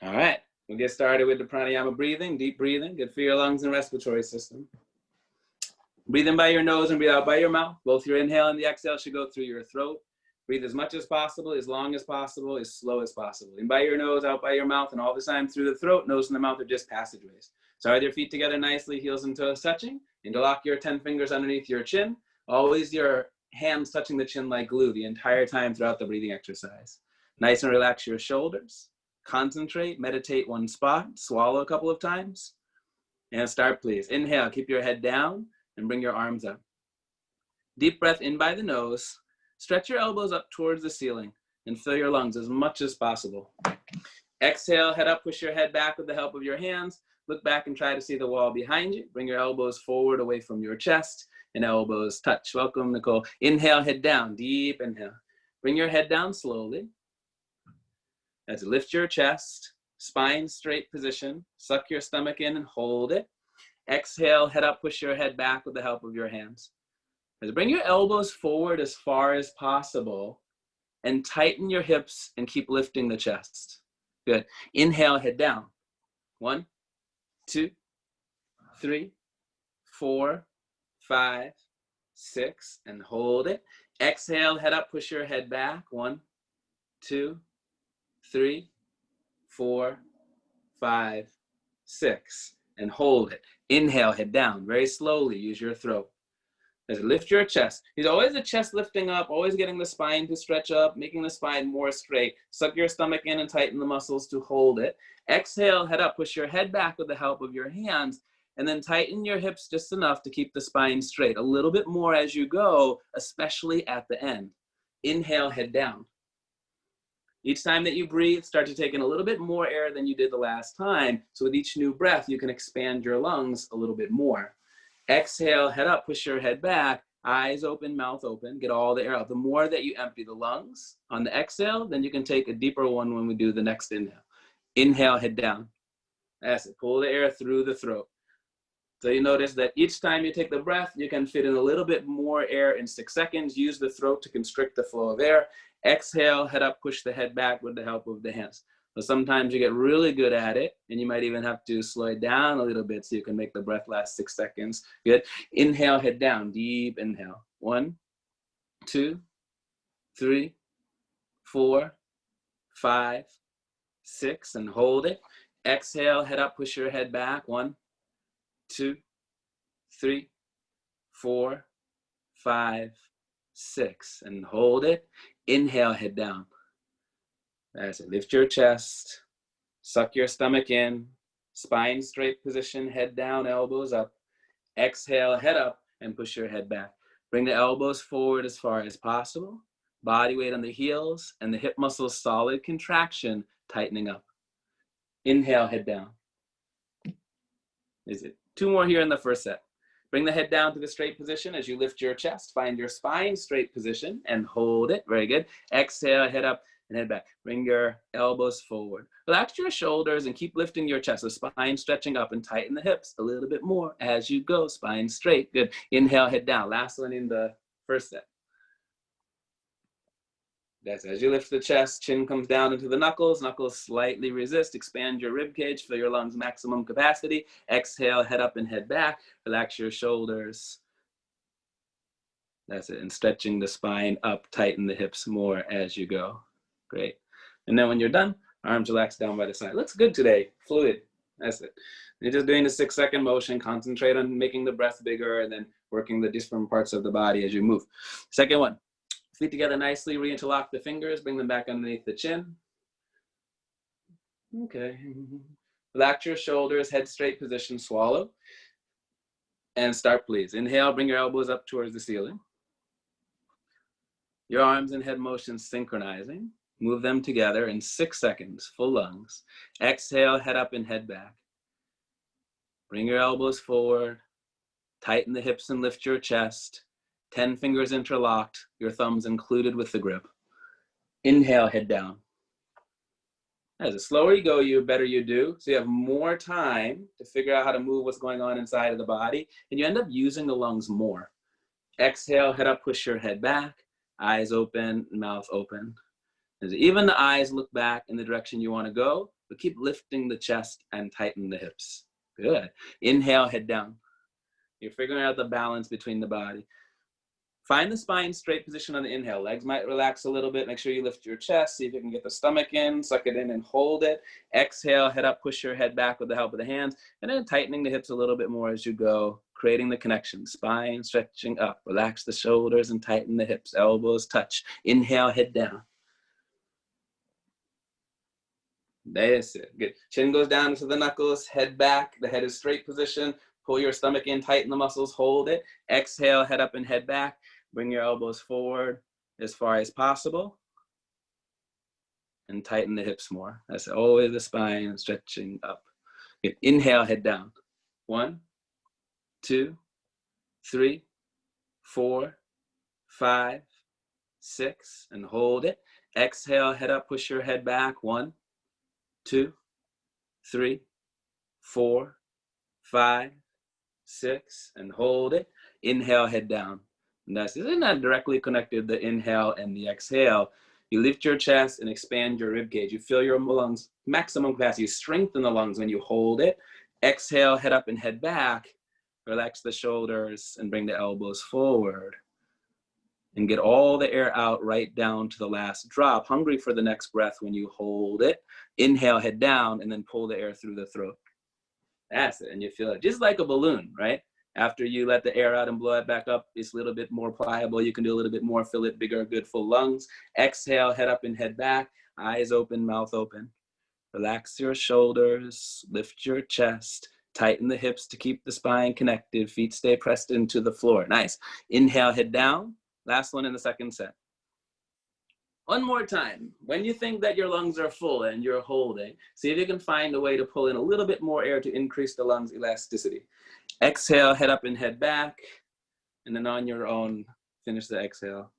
All right, we'll get started with the pranayama breathing, deep breathing, good for your lungs and respiratory system. Breathe in by your nose and breathe out by your mouth. Both your inhale and the exhale should go through your throat. Breathe as much as possible, as long as possible, as slow as possible. In by your nose, out by your mouth, and all the time through the throat. Nose and the mouth are just passageways. Start with your feet together nicely, heels and toes touching. Interlock your 10 fingers underneath your chin. Always your hands touching the chin like glue the entire time throughout the breathing exercise. Nice and relax your shoulders. Concentrate, meditate one spot, swallow a couple of times. And start, please. Inhale, keep your head down and bring your arms up. Deep breath in by the nose. Stretch your elbows up towards the ceiling and fill your lungs as much as possible. Exhale, head up, push your head back with the help of your hands. Look back and try to see the wall behind you. Bring your elbows forward away from your chest and elbows touch. Welcome, Nicole. Inhale, head down, deep inhale. Bring your head down slowly. As you lift your chest, spine straight position. Suck your stomach in and hold it. Exhale, head up, push your head back with the help of your hands. As you bring your elbows forward as far as possible and tighten your hips and keep lifting the chest. Good. Inhale, head down. 1, 2, 3, 4, 5, 6, and hold it. Exhale, head up, push your head back. 1, 2, 3, 4, 5, 6, and hold it. Inhale, head down. Very slowly, use your throat. As you lift your chest. There's always the chest lifting up, always getting the spine to stretch up, making the spine more straight. Suck your stomach in and tighten the muscles to hold it. Exhale, head up, push your head back with the help of your hands, and then tighten your hips just enough to keep the spine straight. A little bit more as you go, especially at the end. Inhale, head down. Each time that you breathe, start to take in a little bit more air than you did the last time. So with each new breath, you can expand your lungs a little bit more. Exhale, head up, push your head back, eyes open, mouth open, get all the air out. The more that you empty the lungs on the exhale, then you can take a deeper one when we do the next inhale. Inhale, head down. That's it, pull the air through the throat. So you notice that each time you take the breath, you can fit in a little bit more air in 6 seconds. Use the throat to constrict the flow of air. Exhale, head up, push the head back with the help of the hands. So sometimes you get really good at it, and you might even have to slow it down a little bit so you can make the breath last 6 seconds. Good. Inhale, head down, deep inhale. 1, 2, 3, 4, 5, 6, and hold it. Exhale, head up, push your head back. 1, 2, 3, 4, 5, 6, and hold it. Inhale, head down. That's it. Lift your chest, suck your stomach in, spine straight position, head down, elbows up. Exhale, head up, and push your head back. Bring the elbows forward as far as possible. Body weight on the heels and the hip muscles solid contraction, tightening up. Inhale, head down. Is it 2 more here in the first set? Bring the head down to the straight position as you lift your chest. Find your spine straight position and hold it. Very good. Exhale, head up and head back. Bring your elbows forward. Relax your shoulders and keep lifting your chest. So spine stretching up and tighten the hips a little bit more as you go. Spine straight. Good. Inhale, head down. Last one in the first set. That's as you lift the chest, chin comes down into the knuckles, knuckles slightly resist, expand your rib cage, fill your lungs maximum capacity. Exhale, head up and head back. Relax your shoulders. That's it, and stretching the spine up, tighten the hips more as you go. Great. And then when you're done, arms relax down by the side. Looks good today, fluid. That's it. You're just doing the 6-second motion, concentrate on making the breath bigger and then working the different parts of the body as you move. Second one. Feet together nicely, re-interlock the fingers, bring them back underneath the chin. Okay. Relax your shoulders, head straight position, swallow. And start, please. Inhale, bring your elbows up towards the ceiling. Your arms and head motions synchronizing. Move them together in 6 seconds, full lungs. Exhale, head up and head back. Bring your elbows forward. Tighten the hips and lift your chest. 10 fingers interlocked, your thumbs included with the grip. Inhale, head down. As the slower you go, the better you do. So you have more time to figure out how to move what's going on inside of the body, and you end up using the lungs more. Exhale, head up, push your head back, eyes open, mouth open. As even the eyes look back in the direction you want to go, but keep lifting the chest and tighten the hips. Good. Inhale, head down. You're figuring out the balance between the body. Find the spine straight position on the inhale. Legs might relax a little bit. Make sure you lift your chest. See if you can get the stomach in. Suck it in and hold it. Exhale, head up, push your head back with the help of the hands. And then tightening the hips a little bit more as you go, creating the connection. Spine stretching up. Relax the shoulders and tighten the hips. Elbows touch. Inhale, head down. That's it. Good. Chin goes down into the knuckles. Head back. The head is straight position. Pull your stomach in. Tighten the muscles. Hold it. Exhale, head up and head back. Bring your elbows forward as far as possible and tighten the hips more. That's always the spine stretching up. Good. Inhale, head down. 1, 2, 3, 4, 5, 6, and hold it. Exhale, head up, push your head back. 1, 2, 3, 4, 5, 6, and hold it. Inhale, head down. And that's not directly connected, the inhale and the exhale. You lift your chest and expand your rib cage. You fill your lungs maximum capacity. You strengthen the lungs when you hold it. Exhale, head up and head back. Relax the shoulders and bring the elbows forward. And get all the air out right down to the last drop. Hungry for the next breath when you hold it. Inhale, head down, and then pull the air through the throat. That's it. And you feel it just like a balloon, right? After you let the air out and blow it back up, it's a little bit more pliable. You can do a little bit more, fill it bigger, good full lungs. Exhale, head up and head back. Eyes open, mouth open. Relax your shoulders, lift your chest, tighten the hips to keep the spine connected. Feet stay pressed into the floor. Nice. Inhale, head down. Last one in the second set. One more time. When you think that your lungs are full and you're holding, see if you can find a way to pull in a little bit more air to increase the lungs' elasticity. Exhale, head up and head back. And then on your own, finish the exhale.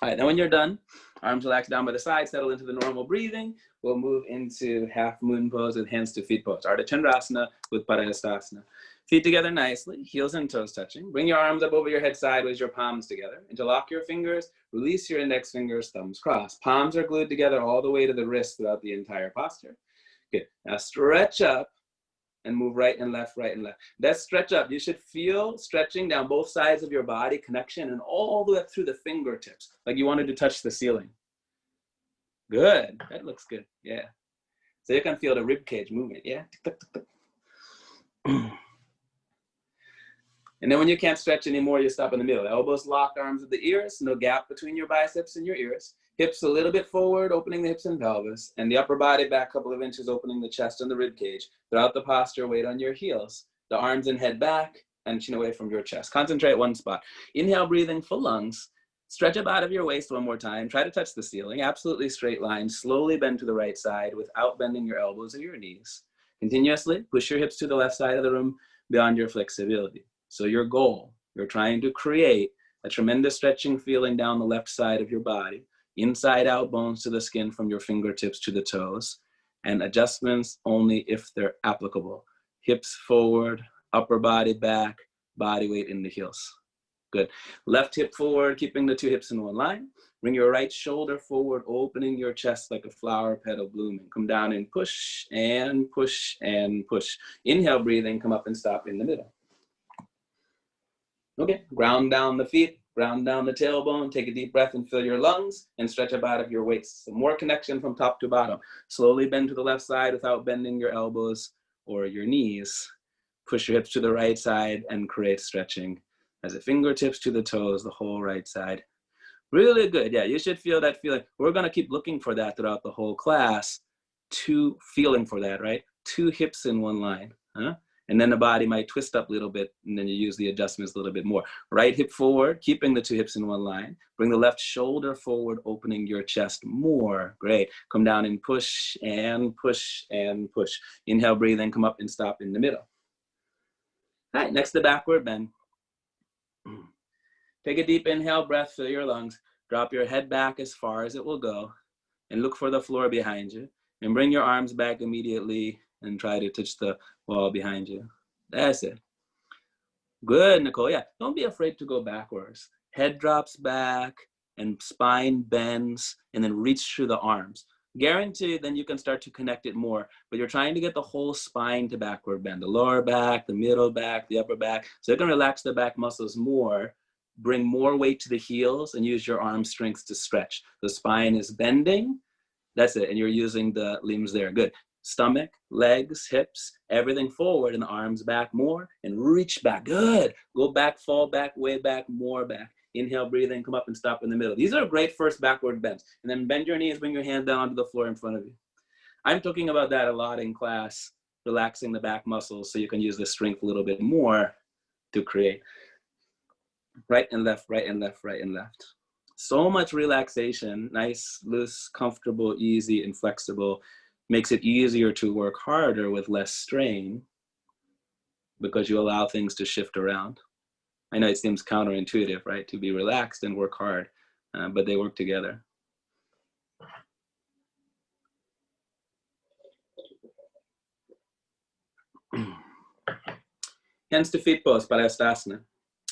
All right, then when you're done, arms relax down by the side, settle into the normal breathing. We'll move into half moon pose with hands to feet pose. Ardha Chandrasana with Padayastasana. Feet together nicely, heels and toes touching. Bring your arms up over your head sideways, your palms together. Interlock your fingers, release your index fingers, thumbs crossed. Palms are glued together all the way to the wrist throughout the entire posture. Good. Now stretch up and move right and left, right and left. That stretch up, you should feel stretching down both sides of your body, connection, and all the way up through the fingertips, like you wanted to touch the ceiling. Good. That looks good. Yeah. So you can feel the rib cage movement. Yeah. And then when you can't stretch anymore, you stop in the middle. Elbows locked, arms at the ears, no gap between your biceps and your ears. Hips a little bit forward, opening the hips and pelvis, and the upper body back a couple of inches, opening the chest and the rib cage. Throughout the posture, weight on your heels. The arms and head back and chin away from your chest. Concentrate one spot. Inhale, breathing, full lungs. Stretch up out of your waist one more time. Try to touch the ceiling. Absolutely straight line. Slowly bend to the right side without bending your elbows or your knees. Continuously push your hips to the left side of the room beyond your flexibility. So your goal, you're trying to create a tremendous stretching feeling down the left side of your body, inside out bones to the skin from your fingertips to the toes, and adjustments only if they're applicable. Hips forward, upper body back, body weight in the heels. Good. Left hip forward, keeping the two hips in one line. Bring your right shoulder forward, opening your chest like a flower petal blooming. Come down and push and push and push. Inhale, breathing, come up and stop in the middle. Okay, ground down the feet, ground down the tailbone, take a deep breath and fill your lungs and stretch up out of your waist. Some more connection from top to bottom. Slowly bend to the left side without bending your elbows or your knees. Push your hips to the right side and create stretching as the fingertips to the toes, the whole right side. Really good, yeah, you should feel that feeling. We're gonna keep looking for that throughout the whole class. Feeling for that, right? Two hips in one line, huh? And then the body might twist up a little bit, and then you use the adjustments a little bit more. Right hip forward, keeping the two hips in one line. Bring the left shoulder forward, opening your chest more. Great. Come down and push and push and push. Inhale, breathe in, come up and stop in the middle. All right, next the backward bend. Take a deep inhale, breath, fill your lungs. Drop your head back as far as it will go, and look for the floor behind you. And bring your arms back immediately and try to touch the wall behind you. That's it. Good, Nicole. Yeah, don't be afraid to go backwards. Head drops back, and spine bends, and then reach through the arms. Guaranteed, then you can start to connect it more, but you're trying to get the whole spine to backward bend, the lower back, the middle back, the upper back. So you can relax the back muscles more, bring more weight to the heels, and use your arm strength to stretch. The spine is bending, that's it, and you're using the limbs there, good. Stomach, legs, hips, everything forward, and the arms back more, and reach back, good. Go back, fall back, way back, more back. Inhale, breathe in, come up and stop in the middle. These are great first backward bends. And then bend your knees, bring your hands down onto the floor in front of you. I'm talking about that a lot in class, relaxing the back muscles so you can use the strength a little bit more to create. Right and left, right and left, right and left. So much relaxation, nice, loose, comfortable, easy, and flexible. Makes it easier to work harder with less strain because you allow things to shift around. I know it seems counterintuitive, right? To be relaxed and work hard, but they work together. Hands to feet pose, Salasana.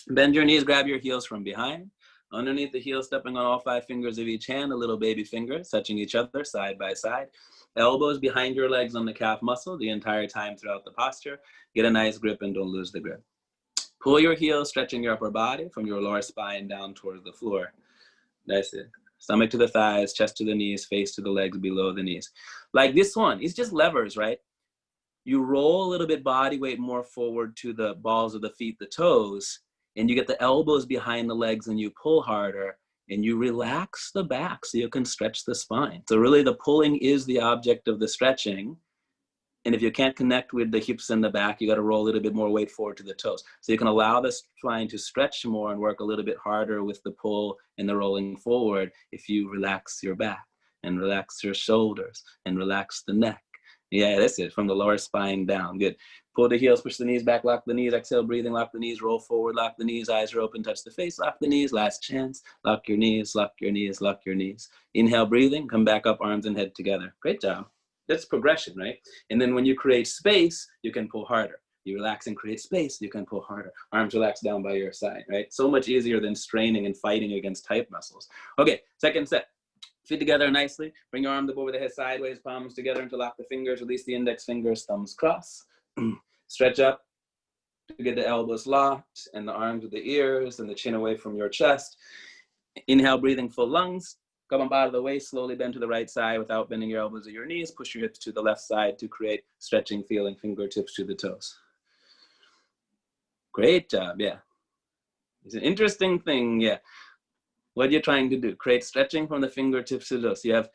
Bend your knees, grab your heels from behind. Underneath the heel, stepping on all 5 fingers of each hand, a little baby fingers touching each other side by side. Elbows behind your legs on the calf muscle the entire time throughout the posture. Get a nice grip and don't lose the grip. Pull your heels, stretching your upper body from your lower spine down towards the floor. That's it. Stomach to the thighs, chest to the knees, face to the legs below the knees. Like this one, it's just levers, right? You roll a little bit body weight more forward to the balls of the feet, the toes, and you get the elbows behind the legs and you pull harder and you relax the back so you can stretch the spine. So really the pulling is the object of the stretching. And if you can't connect with the hips and the back, you got to roll a little bit more weight forward to the toes. So you can allow the spine to stretch more and work a little bit harder with the pull and the rolling forward if you relax your back and relax your shoulders and relax the neck. Yeah, that's it, from the lower spine down. Good. Pull the heels, push the knees back, lock the knees, exhale, breathing, lock the knees, roll forward, lock the knees, eyes are open, touch the face, lock the knees, last chance, lock your knees, lock your knees, lock your knees. Inhale, breathing, come back up, arms and head together. Great job. That's progression, right? And then when you create space, you can pull harder. You relax and create space, you can pull harder. Arms relax down by your side, right? So much easier than straining and fighting against tight muscles. Okay, second set. Feet together nicely. Bring your arms up over the head sideways, palms together to lock the fingers. Release the index fingers, thumbs cross. Stretch up to get the elbows locked and the arms with the ears and the chin away from your chest. Inhale, breathing full lungs. Come up out of the way, slowly bend to the right side without bending your elbows or your knees. Push your hips to the left side to create stretching, feeling fingertips to the toes. Great job, yeah. It's an interesting thing, yeah. What you're trying to do, create stretching from the fingertips to the toes. You have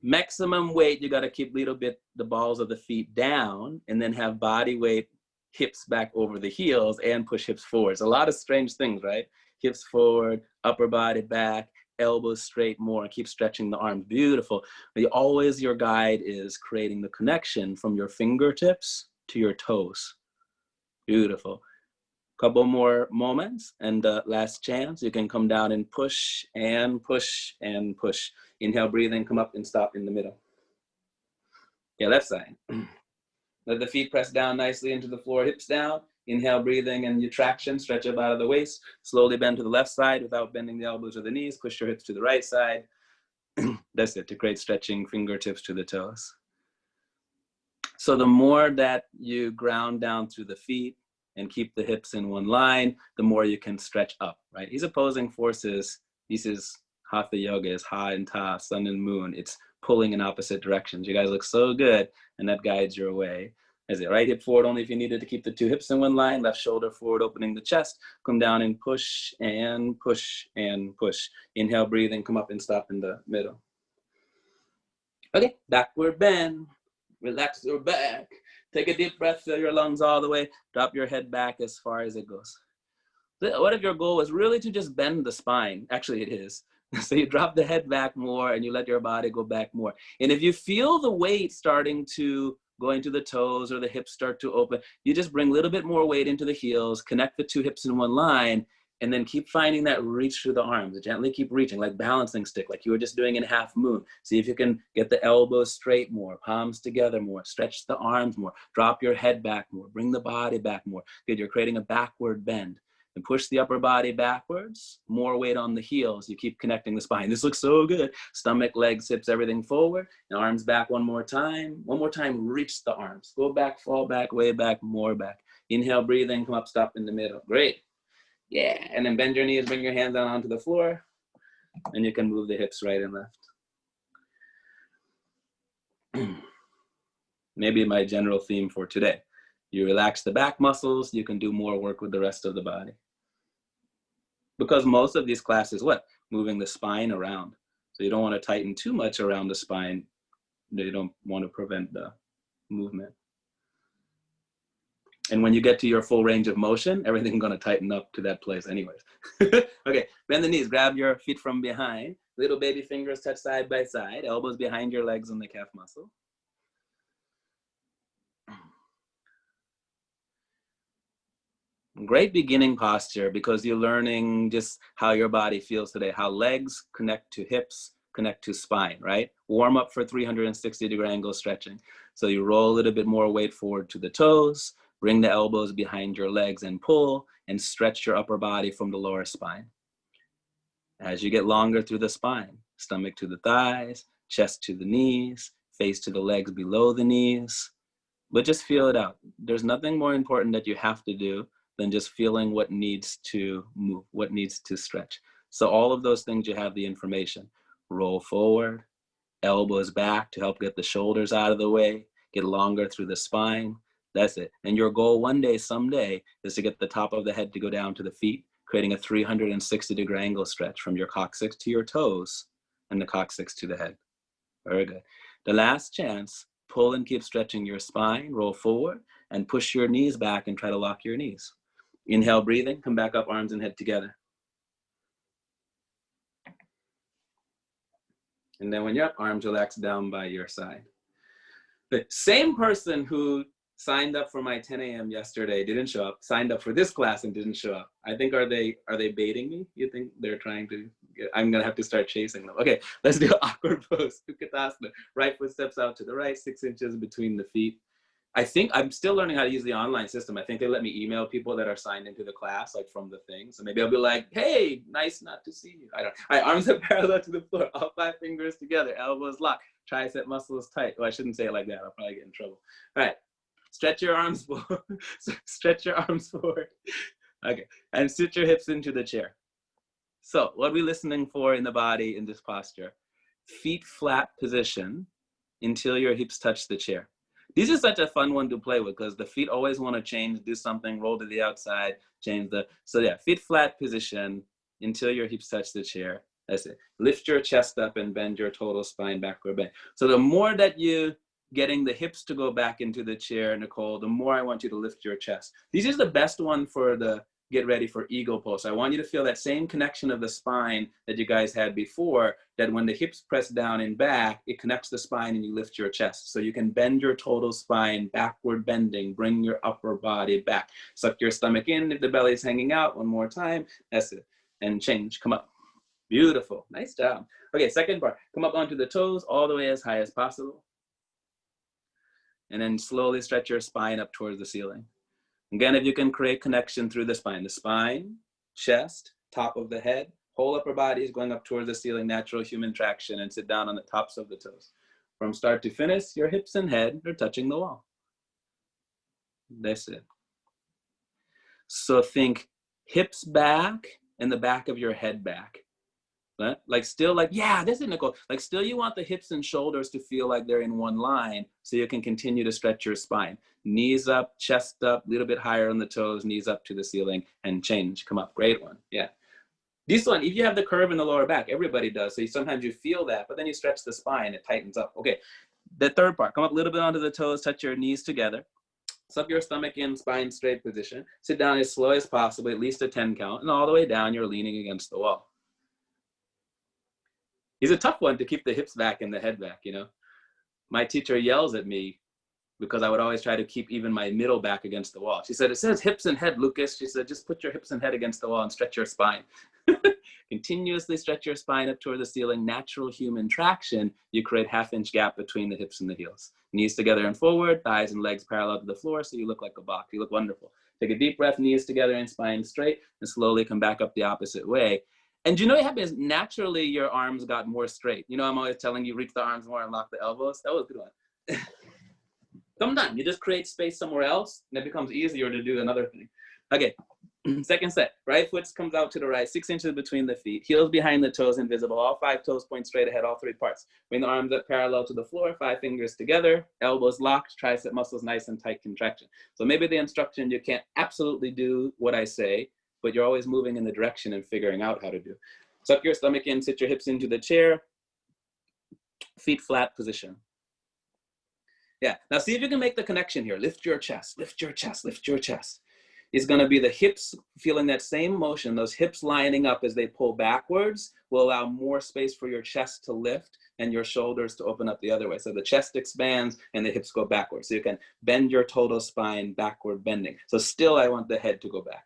maximum weight, you gotta keep a little bit the balls of the feet down and then have body weight, hips back over the heels and push hips forward. It's a lot of strange things, right? Hips forward, upper body back, elbows straight more, and keep stretching the arms. Beautiful. Always your guide is creating the connection from your fingertips to your toes. Beautiful. Couple more moments and last chance. You can come down and push and push and push. Inhale, breathing, come up and stop in the middle. Yeah, left side. Let the feet press down nicely into the floor, hips down. Inhale, breathing, and your traction, stretch up out of the waist. Slowly bend to the left side without bending the elbows or the knees. Push your hips to the right side. That's it, to create stretching fingertips to the toes. So the more that you ground down through the feet and keep the hips in one line, the more you can stretch up, right? These opposing forces, this is Hatha Yoga, is Ha and Ta, sun and moon. It's pulling in opposite directions. You guys look so good, and that guides your way. Is it right hip forward only if you needed to keep the 2 hips in one line, left shoulder forward, opening the chest, come down and push and push and push. Inhale, breathing, come up and stop in the middle. Okay, backward bend, relax your back. Take a deep breath, fill your lungs all the way, drop your head back as far as it goes. What if your goal was really to just bend the spine? Actually, it is. So you drop the head back more and you let your body go back more. And if you feel the weight starting to go into the toes or the hips start to open, you just bring a little bit more weight into the heels, connect the 2 hips in one line, and then keep finding that reach through the arms. Gently keep reaching, like balancing stick, like you were just doing in half moon. See if you can get the elbows straight more, palms together more, stretch the arms more, drop your head back more, bring the body back more. Good, you're creating a backward bend. and push the upper body backwards, more weight on the heels. You keep connecting the spine. This looks so good. Stomach, legs, hips, everything forward, and arms back one more time. One more time, reach the arms. Go back, fall back, way back, more back. Inhale, breathe in, come up, stop in the middle. Great. Yeah, and then bend your knees, bring your hands down onto the floor, and you can move the hips right and left. Maybe my general theme for today. You relax the back muscles, you can do more work with the rest of the body. Because most of these classes, what? Moving the spine around. So you don't want to tighten too much around the spine. You don't want to prevent the movement. And when you get to your full range of motion, everything's going to tighten up to that place anyways. Okay, bend the knees, grab your feet from behind. Little baby fingers touch side by side, elbows behind your legs on the calf muscle. Great beginning posture because you're learning just how your body feels today, how legs connect to hips, connect to spine, right? Warm up for 360-degree angle stretching. So you roll a little bit more weight forward to the toes, bring the elbows behind your legs and pull, and stretch your upper body from the lower spine. As you get longer through the spine, stomach to the thighs, chest to the knees, face to the legs below the knees, but just feel it out. There's nothing more important that you have to do than just feeling what needs to move, what needs to stretch. So all of those things, you have the information. Roll forward, elbows back to help get the shoulders out of the way, get longer through the spine. That's it. And your goal one day, someday, is to get the top of the head to go down to the feet, creating a 360-degree angle stretch from your coccyx to your toes and the coccyx to the head. Very good. The last chance, pull and keep stretching your spine, roll forward, and push your knees back and try to lock your knees. Inhale, breathing, come back up, arms and head together. And then when you're up, arms relaxed down by your side. The same person who signed up for my 10 a.m. yesterday didn't show up, signed up for this class and didn't show up. I think, are they baiting me? You think they're trying to I'm gonna have to start chasing them. Okay, let's do awkward pose, Utkatasana. Right foot steps out to the right, 6 inches between the feet. I think I'm still learning how to use the online system. I think they let me email people that are signed into the class, like from the thing. So maybe I'll be like, hey, nice not to see you. I don't. All right, arms are parallel to the floor, all 5 fingers together, elbows locked, tricep muscles tight. Oh, I shouldn't say it like that. I'll probably get in trouble. All right, stretch your arms forward. Stretch your arms forward. Okay, and sit your hips into the chair. So what are we listening for in the body in this posture? Feet flat position until your hips touch the chair. This is such a fun one to play with because the feet always want to change, do something, roll to the outside, change the, so yeah, feet flat position until your hips touch the chair. That's it. Lift your chest up and bend your total spine backward bend. So the more that you getting the hips to go back into the chair, Nicole, the more I want you to lift your chest. This is the best one for the get ready for eagle pose. I want you to feel that same connection of the spine that you guys had before, that when the hips press down and back, it connects the spine and you lift your chest. So you can bend your total spine, backward bending, bring your upper body back. Suck your stomach in if the belly is hanging out. One more time. That's it. And change. Come up. Beautiful. Nice job. Okay, second part. Come up onto the toes all the way as high as possible. And then slowly stretch your spine up towards the ceiling. Again, if you can create connection through the spine, chest, top of the head, whole upper body is going up towards the ceiling, natural human traction, and sit down on the tops of the toes. From start to finish, your hips and head are touching the wall. That's it. So think hips back and the back of your head back. Like still like, yeah, this is Nicole. Like still you want the hips and shoulders to feel like they're in one line so you can continue to stretch your spine. Knees up, chest up, a little bit higher on the toes, knees up to the ceiling and change. Come up, great one, yeah. This one, if you have the curve in the lower back, everybody does. So sometimes you feel that, but then you stretch the spine, it tightens up. Okay, the third part, come up a little bit onto the toes, touch your knees together. Suck your stomach in, spine straight position. Sit down as slow as possible, at least a 10 count, and all the way down, you're leaning against the wall. It's a tough one to keep the hips back and the head back, you know. My teacher yells at me because I would always try to keep even my middle back against the wall. She said, it says hips and head, Lucas. She said, just put your hips and head against the wall and stretch your spine. Continuously stretch your spine up toward the ceiling. Natural human traction. You create half-inch gap between the hips and the heels. Knees together and forward, thighs and legs parallel to the floor so you look like a box. You look wonderful. Take a deep breath, knees together and spine straight, and slowly come back up the opposite way. And you know what happens? Naturally, your arms got more straight. You know, I'm always telling you, reach the arms more and lock the elbows. That was a good one. Sometimes you just create space somewhere else, and it becomes easier to do another thing. Okay, second set. Right foot comes out to the right, 6 inches between the feet. Heels behind the toes, invisible. All 5 toes point straight ahead, all 3 parts. Bring the arms up parallel to the floor, 5 fingers together, elbows locked, tricep muscles nice and tight contraction. So maybe the instruction, you can't absolutely do what I say, but you're always moving in the direction and figuring out how to do. Suck your stomach in, sit your hips into the chair, feet flat position. Yeah, now see if you can make the connection here. Lift your chest, lift your chest, lift your chest. It's gonna be the hips feeling that same motion, those hips lining up as they pull backwards will allow more space for your chest to lift and your shoulders to open up the other way. So the chest expands and the hips go backwards. So you can bend your total spine, backward bending. So still I want the head to go back.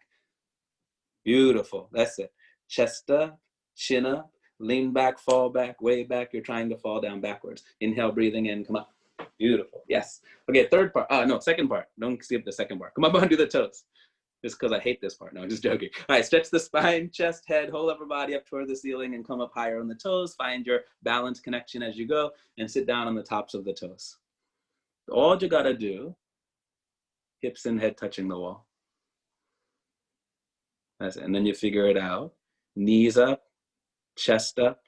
Beautiful, that's it. Chest up, chin up, lean back, fall back, way back. You're trying to fall down backwards. Inhale, breathing in, come up. Beautiful, yes. Okay, third part, no, second part. Don't skip the second part. Come up onto the toes. Just because I hate this part, no, I'm just joking. All right, stretch the spine, chest, head, whole upper body up toward the ceiling and come up higher on the toes. Find your balance connection as you go and sit down on the tops of the toes. All you gotta do, hips and head touching the wall. That's it, and then you figure it out. Knees up, chest up,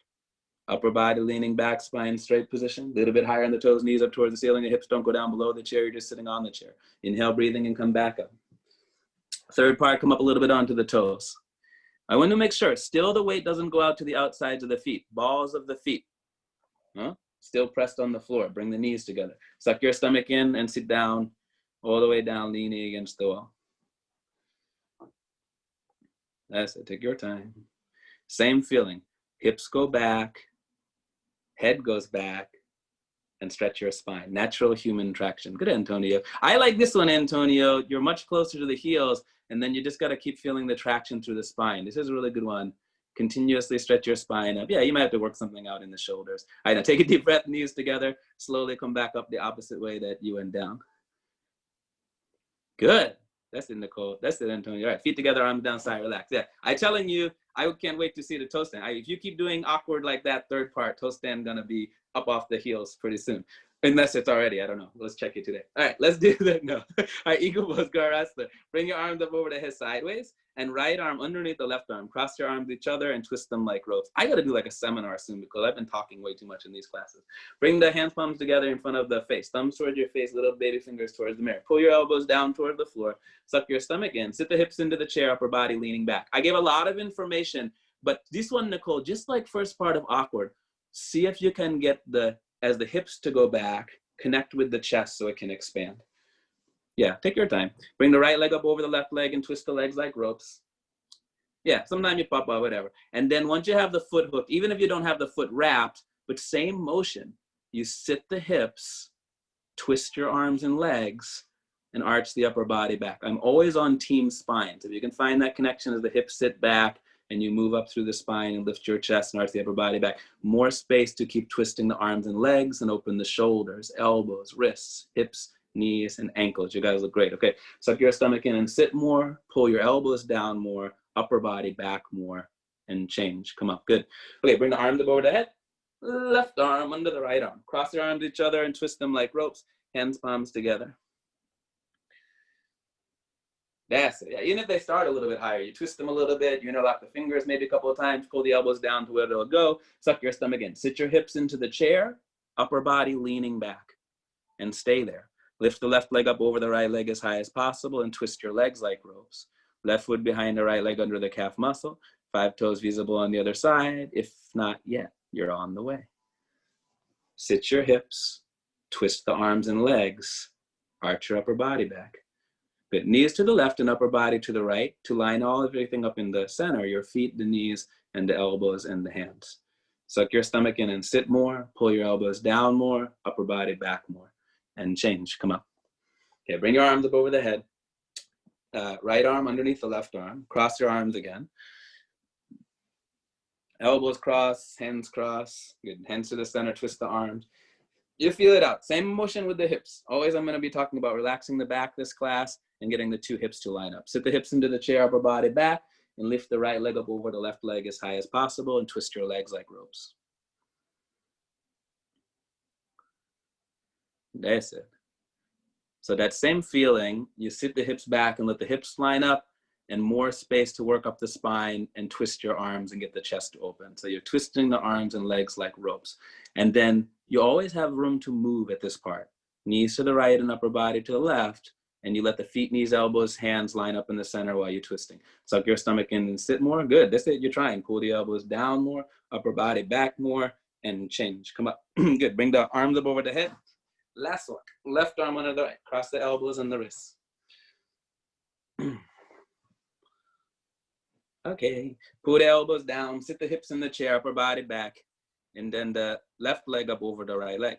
upper body leaning back, spine straight position, a little bit higher on the toes, knees up towards the ceiling, the hips don't go down below the chair, you're just sitting on the chair. Inhale, breathing, and come back up. Third part, come up a little bit onto the toes. I want to make sure, still the weight doesn't go out to the outsides of the feet, balls of the feet. Huh? Still pressed on the floor, bring the knees together. Suck your stomach in and sit down, all the way down, leaning against the wall. That's it, take your time. Same feeling, hips go back, head goes back, and stretch your spine. Natural human traction. Good, Antonio. I like this one, Antonio. You're much closer to the heels, and then you just got to keep feeling the traction through the spine. This is a really good one. Continuously stretch your spine up. Yeah, you might have to work something out in the shoulders. All right, now take a deep breath, knees together. Slowly come back up the opposite way that you went down. Good. That's it, Nicole. That's it, Antonio. All right, feet together, arms down, side, relax. Yeah, I'm telling you, I can't wait to see the toe stand. If you keep doing awkward like that, third part, toe stand gonna be up off the heels pretty soon. Unless it's already, I don't know. Let's check it today. All right, let's do that now. All right, Eagle Pose, Garasana. Bring your arms up over the head sideways and right arm underneath the left arm. Cross your arms each other and twist them like ropes. I gotta do like a seminar soon because I've been talking way too much in these classes. Bring the hands palms together in front of the face. Thumbs towards your face, little baby fingers towards the mirror. Pull your elbows down toward the floor. Suck your stomach in. Sit the hips into the chair, upper body leaning back. I gave a lot of information, but this one, Nicole, just like first part of awkward, see if you can get as the hips to go back, connect with the chest so it can expand. Yeah, take your time. Bring the right leg up over the left leg and twist the legs like ropes. Yeah, sometimes you pop out, whatever. And then once you have the foot hooked, even if you don't have the foot wrapped, but same motion, you sit the hips, twist your arms and legs, and arch the upper body back. I'm always on team spines. If you can find that connection as the hips sit back and you move up through the spine and lift your chest and arch the upper body back, more space to keep twisting the arms and legs and open the shoulders, elbows, wrists, hips, knees, and ankles. You guys look great. Okay, suck your stomach in and sit more, pull your elbows down more, upper body back more, and change. Come up, good. Okay, bring the arms up over the head, left arm under the right arm. Cross your arms each other and twist them like ropes, hands, palms together. That's it. Yeah, even if they start a little bit higher, you twist them a little bit, you interlock the fingers maybe a couple of times, pull the elbows down to where they'll go, suck your stomach in. Sit your hips into the chair, upper body leaning back, and stay there. Lift the left leg up over the right leg as high as possible and twist your legs like ropes. Left foot behind the right leg under the calf muscle, 5 toes visible on the other side. If not yet, you're on the way. Sit your hips, twist the arms and legs, arch your upper body back. Good. Knees to the left and upper body to the right to line everything up in the center, your feet, the knees, and the elbows and the hands. Suck your stomach in and sit more, pull your elbows down more, upper body back more, and change. Come up. Okay, bring your arms up over the head. Right arm underneath the left arm. Cross your arms again. Elbows cross, hands cross. Good. Hands to the center, twist the arms. You feel it out. Same motion with the hips. Always I'm going to be talking about relaxing the back this class and getting the two hips to line up. Sit the hips into the chair, upper body back, and lift the right leg up over the left leg as high as possible and twist your legs like ropes. That's it. So that same feeling, you sit the hips back and let the hips line up and more space to work up the spine and twist your arms and get the chest to open. So you're twisting the arms and legs like ropes. And then you always have room to move at this part. Knees to the right and upper body to the left. And you let the feet, knees, elbows, hands line up in the center while you're twisting. Suck your stomach in and sit more. Good. That's it. You're trying. Pull the elbows down more, upper body back more, and change. Come up. Good. Bring the arms up over the head. Last one. Left arm under the right. Cross the elbows and the wrists. Okay. Pull the elbows down. Sit the hips in the chair, upper body back. And then the left leg up over the right leg.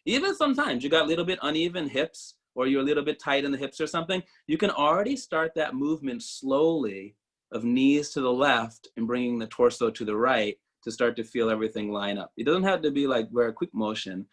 Even sometimes you got a little bit uneven hips, or you're a little bit tight in the hips or something, you can already start that movement slowly of knees to the left and bringing the torso to the right to start to feel everything line up. It doesn't have to be like very quick motion,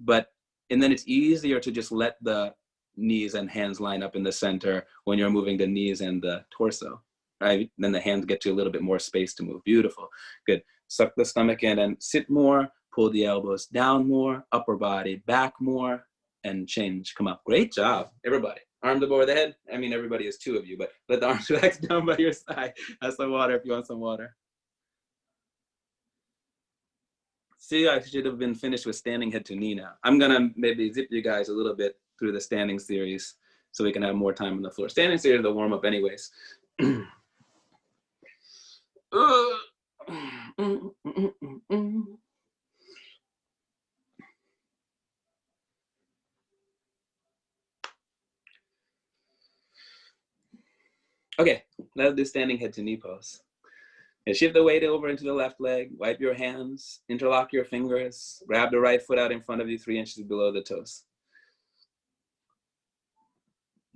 and then it's easier to just let the knees and hands line up in the center when you're moving the knees and the torso, right? Then the hands get you a little bit more space to move. Beautiful, good. Suck the stomach in and sit more, pull the elbows down more, upper body back more, and change. Come up. Great job, everybody. Arms up over the head. I mean, everybody is two of you, but let the arms relax down by your side. Have some water if you want some water. See, I should have been finished with standing head to knee now. I'm gonna maybe zip you guys a little bit through the standing series so we can have more time on the floor. Standing series is the warm up anyways. Okay, let's do standing head to knee pose. And shift the weight over into the left leg, wipe your hands, interlock your fingers, grab the right foot out in front of you 3 inches below the toes.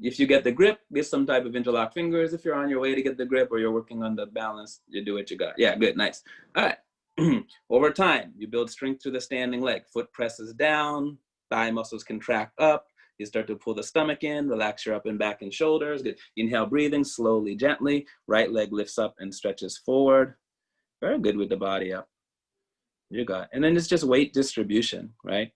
If you get the grip, get some type of interlock fingers. If you're on your way to get the grip or you're working on the balance, you do what you got. Yeah, good, nice. All right, over time, you build strength through the standing leg. Foot presses down, thigh muscles contract up. You start to pull the stomach in, relax your up and back and shoulders. Good. Inhale, breathing slowly, gently. Right leg lifts up and stretches forward. Very good with the body up. You got it. And then it's just weight distribution, right?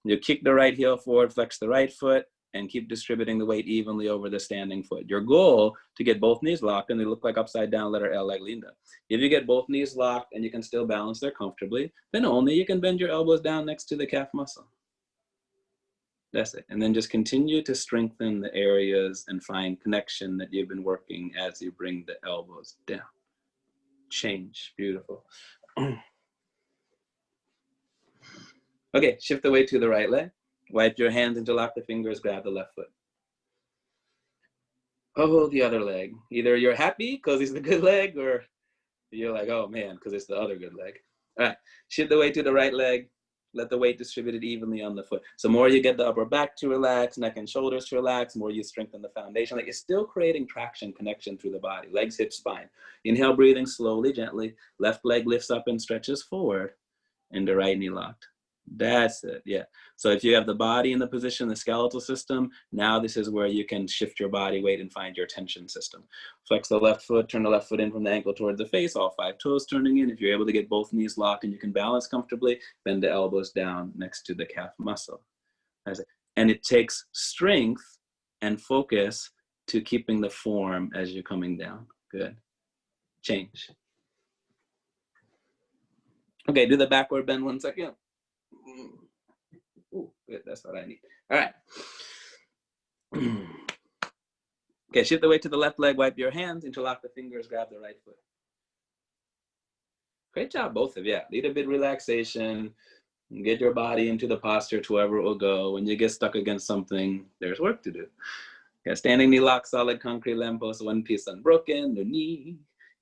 You kick the right heel forward, flex the right foot, and keep distributing the weight evenly over the standing foot. Your goal to get both knees locked, and they look like upside down letter L like Linda. If you get both knees locked and you can still balance there comfortably, then only you can bend your elbows down next to the calf muscle. That's it. And then just continue to strengthen the areas and find connection that you've been working as you bring the elbows down. Change. Beautiful. Okay, shift the weight to the right leg. Wipe your hands, interlock the fingers, grab the left foot. Oh, the other leg. Either you're happy because it's the good leg, or you're like, oh man, because it's the other good leg. All right, shift the weight to the right leg. Let the weight distribute it evenly on the foot. So more you get the upper back to relax, neck and shoulders to relax, more you strengthen the foundation. Like, it's still creating traction, connection through the body. Legs, hips, spine. Inhale, breathing slowly, gently. Left leg lifts up and stretches forward, and the right knee locked. That's it, yeah. So if you have the body in the position, the skeletal system, now this is where you can shift your body weight and find your tension system. Flex the left foot, turn the left foot in from the ankle towards the face, all 5 toes turning in. If you're able to get both knees locked and you can balance comfortably, bend the elbows down next to the calf muscle. And it takes strength and focus to keeping the form as you're coming down. Good. Change. Okay, do the backward bend 1 second. Ooh, good, that's what I need. All right. Okay, shift the weight to the left leg, wipe your hands, interlock the fingers, grab the right foot. Great job, both of you. Need a bit of relaxation, get your body into the posture to wherever it will go. When you get stuck against something, there's work to do. Okay, standing knee lock, solid concrete lamp post, one piece unbroken, the knee.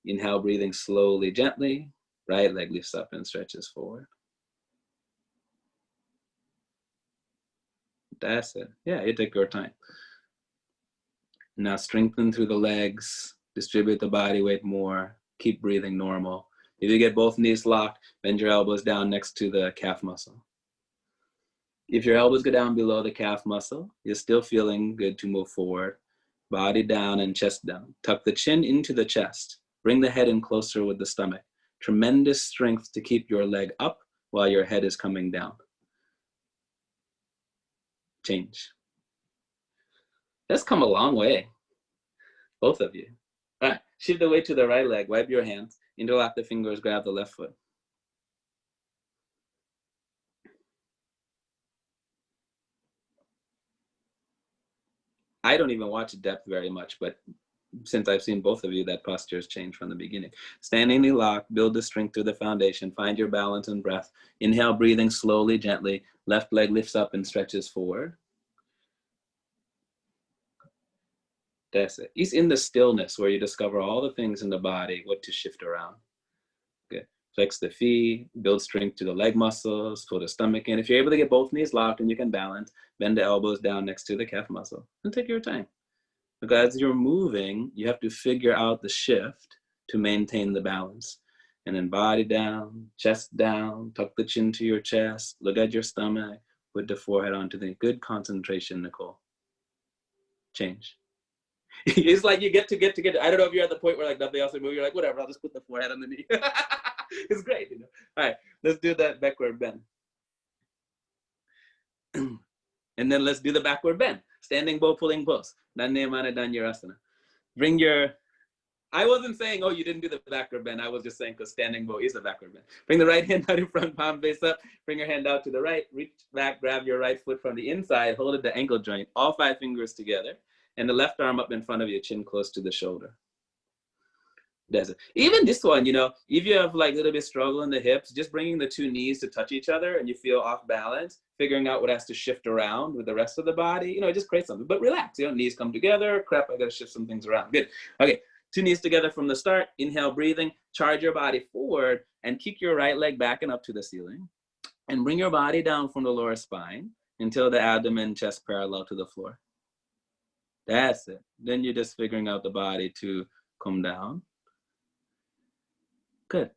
Inhale, breathing slowly, gently. Right leg lifts up and stretches forward. That's it. Yeah, you take your time. Now strengthen through the legs, distribute the body weight more, keep breathing normal. If you get both knees locked, bend your elbows down next to the calf muscle. If your elbows go down below the calf muscle, you're still feeling good to move forward. Body down and chest down. Tuck the chin into the chest. Bring the head in closer with the stomach. Tremendous strength to keep your leg up while your head is coming down. Change. That's come a long way, both of you. All right, shift the weight to the right leg. Wipe your hands. Interlock the fingers. Grab the left foot. I don't even watch depth very much, but since I've seen both of you, that posture has changed from the beginning. Standing knee lock, build the strength through the foundation, find your balance and breath. Inhale, breathing slowly, gently. Left leg lifts up and stretches forward. That's it. It's in the stillness where you discover all the things in the body, what to shift around. Good. Flex the feet, build strength to the leg muscles, pull the stomach in. If you're able to get both knees locked and you can balance, bend the elbows down next to the calf muscle and take your time. Because as you're moving, you have to figure out the shift to maintain the balance. And then body down, chest down, tuck the chin to your chest, look at your stomach, put the forehead onto the good concentration, Nicole. Change. It's like you get to. I don't know if you're at the point where like nothing else will move. You're like, whatever, I'll just put the forehead on the knee. It's great, you know. All right, let's do that backward bend. And then let's do the backward bend. Standing bow pulling pose. Danyamana Danyarasana. Bring your, I wasn't saying, oh, you didn't do the backward bend. I was just saying because standing bow is a backward bend. Bring the right hand out in front, palm face up. Bring your hand out to the right. Reach back, grab your right foot from the inside. Hold at the ankle joint. All 5 fingers together. And the left arm up in front of you, chin close to the shoulder. That's it. Even this one, you know, if you have like a little bit struggle in the hips, just bringing the 2 knees to touch each other and you feel off balance, figuring out what has to shift around with the rest of the body, you know, it just creates something. But relax, you know, knees come together. Crap, I got to shift some things around. Good. Okay, 2 knees together from the start. Inhale, breathing. Charge your body forward and kick your right leg back and up to the ceiling. And bring your body down from the lower spine until the abdomen, chest parallel to the floor. That's it. Then you're just figuring out the body to come down. Good.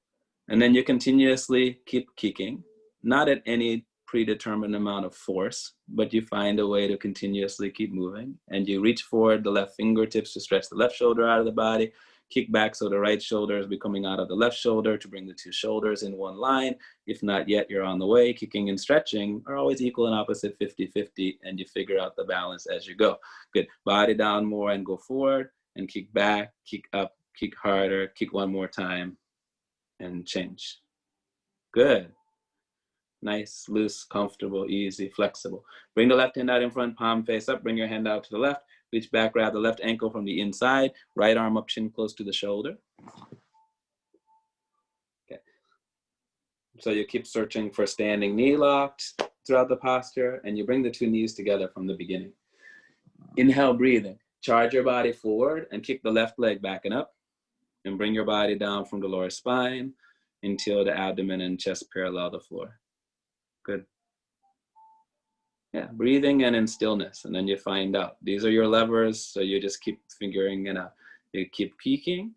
And then you continuously keep kicking, not at any predetermined amount of force, but you find a way to continuously keep moving. And you reach forward the left fingertips to stretch the left shoulder out of the body, kick back so the right shoulder is becoming out of the left shoulder to bring the 2 shoulders in one line. If not yet, you're on the way. Kicking and stretching are always equal and opposite, 50-50, and you figure out the balance as you go. Good. Body down more and go forward and kick back, kick up, kick harder, kick one more time and change. Good. Nice, loose, comfortable, easy, flexible. Bring the left hand out in front, palm face up. Bring your hand out to the left. Reach back, grab the left ankle from the inside. Right arm up, chin close to the shoulder. Okay. So you keep searching for standing knee locked throughout the posture, and you bring the 2 knees together from the beginning. Inhale, breathing. Charge your body forward and kick the left leg back and up. And bring your body down from the lower spine until the abdomen and chest parallel the floor. Good. Yeah, breathing and in stillness, and then you find out. These are your levers, so you just keep figuring it out. You keep peeking,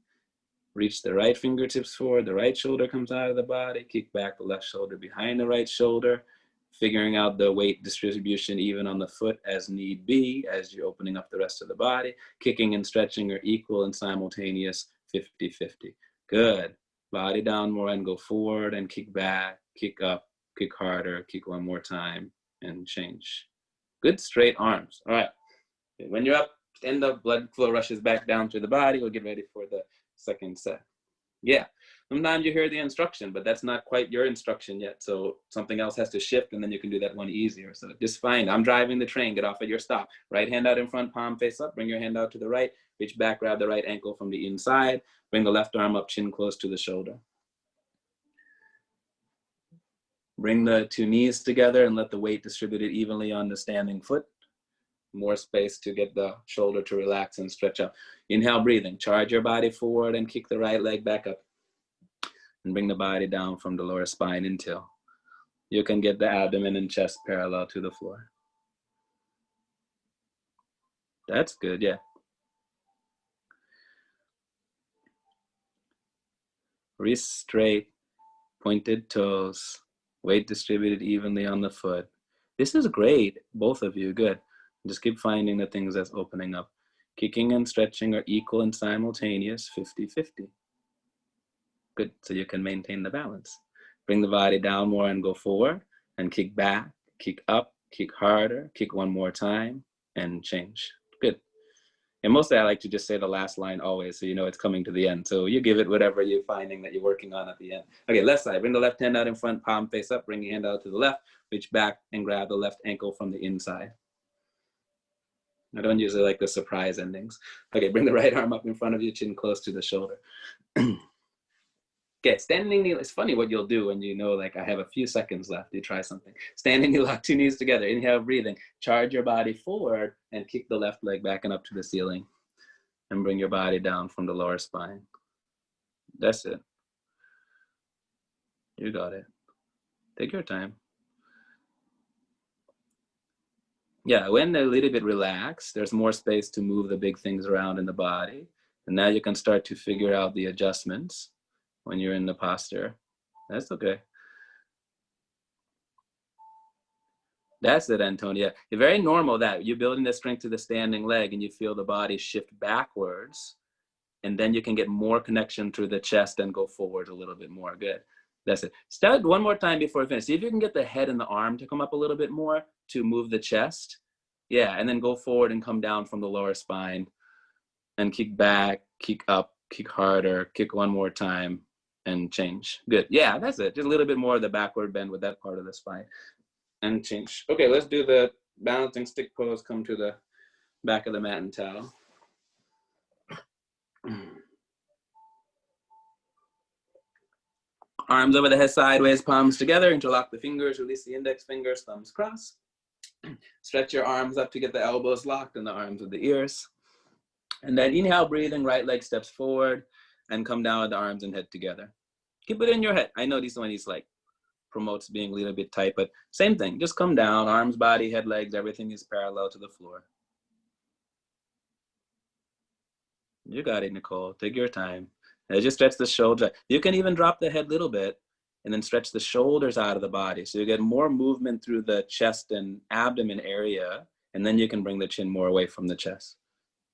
reach the right fingertips forward, the right shoulder comes out of the body, kick back the left shoulder behind the right shoulder, figuring out the weight distribution even on the foot as need be, as you're opening up the rest of the body. Kicking and stretching are equal and simultaneous, 50-50. Good. Body down more and go forward and kick back, kick up, kick harder, kick one more time and change. Good straight arms. All right. When you're up, stand up, blood flow rushes back down through the body. We'll get ready for the second set. Yeah. Sometimes you hear the instruction, but that's not quite your instruction yet. So something else has to shift and then you can do that one easier. So just find, I'm driving the train, get off at your stop. Right hand out in front, palm face up, bring your hand out to the right, reach back, grab the right ankle from the inside, bring the left arm up, chin close to the shoulder. Bring the 2 knees together and let the weight distribute it evenly on the standing foot. More space to get the shoulder to relax and stretch out. Inhale, breathing. Charge your body forward and kick the right leg back up. And bring the body down from the lower spine until you can get the abdomen and chest parallel to the floor. That's good, yeah. Wrist straight, pointed toes, weight distributed evenly on the foot. This is great, both of you, good. Just keep finding the things that's opening up. Kicking and stretching are equal and simultaneous, 50-50. Good, so you can maintain the balance. Bring the body down more and go forward, and kick back, kick up, kick harder, kick one more time, and change. Good. And mostly I like to just say the last line always, so you know it's coming to the end. So you give it whatever you're finding that you're working on at the end. Okay, left side, bring the left hand out in front, palm face up, bring your hand out to the left, reach back and grab the left ankle from the inside. I don't usually like the surprise endings. Okay, bring the right arm up in front of you, chin close to the shoulder. Okay, standing knee, it's funny what you'll do when you know, like, I have a few seconds left. You try something. Standing knee, lock two knees together. Inhale, breathing. Charge your body forward and kick the left leg back and up to the ceiling. And bring your body down from the lower spine. That's it. You got it. Take your time. Yeah, when they're a little bit relaxed, there's more space to move the big things around in the body. And now you can start to figure out the adjustments when you're in the posture. That's okay. That's it, Antonia. It's very normal that you're building the strength to the standing leg and you feel the body shift backwards. And then you can get more connection through the chest and go forward a little bit more. Good. That's it. Start one more time before we finish. See if you can get the head and the arm to come up a little bit more to move the chest. Yeah, and then go forward and come down from the lower spine. And kick back, kick up, kick harder, kick one more time, and change. Good. Yeah, that's it. Just a little bit more of the backward bend with that part of the spine. And change. Okay, let's do the balancing stick pose. Come to the back of the mat and towel. Arms over the head sideways, palms together, interlock the fingers, release the index fingers, thumbs cross. Stretch your arms up to get the elbows locked and the arms with the ears. And then inhale, breathing, right leg steps forward and come down with the arms and head together. Keep it in your head. I know this one is like promotes being a little bit tight, but same thing. Just come down, arms, body, head, legs, everything is parallel to the floor. You got it, Nicole. Take your time. As you stretch the shoulder, you can even drop the head a little bit and then stretch the shoulders out of the body. So you get more movement through the chest and abdomen area, and then you can bring the chin more away from the chest.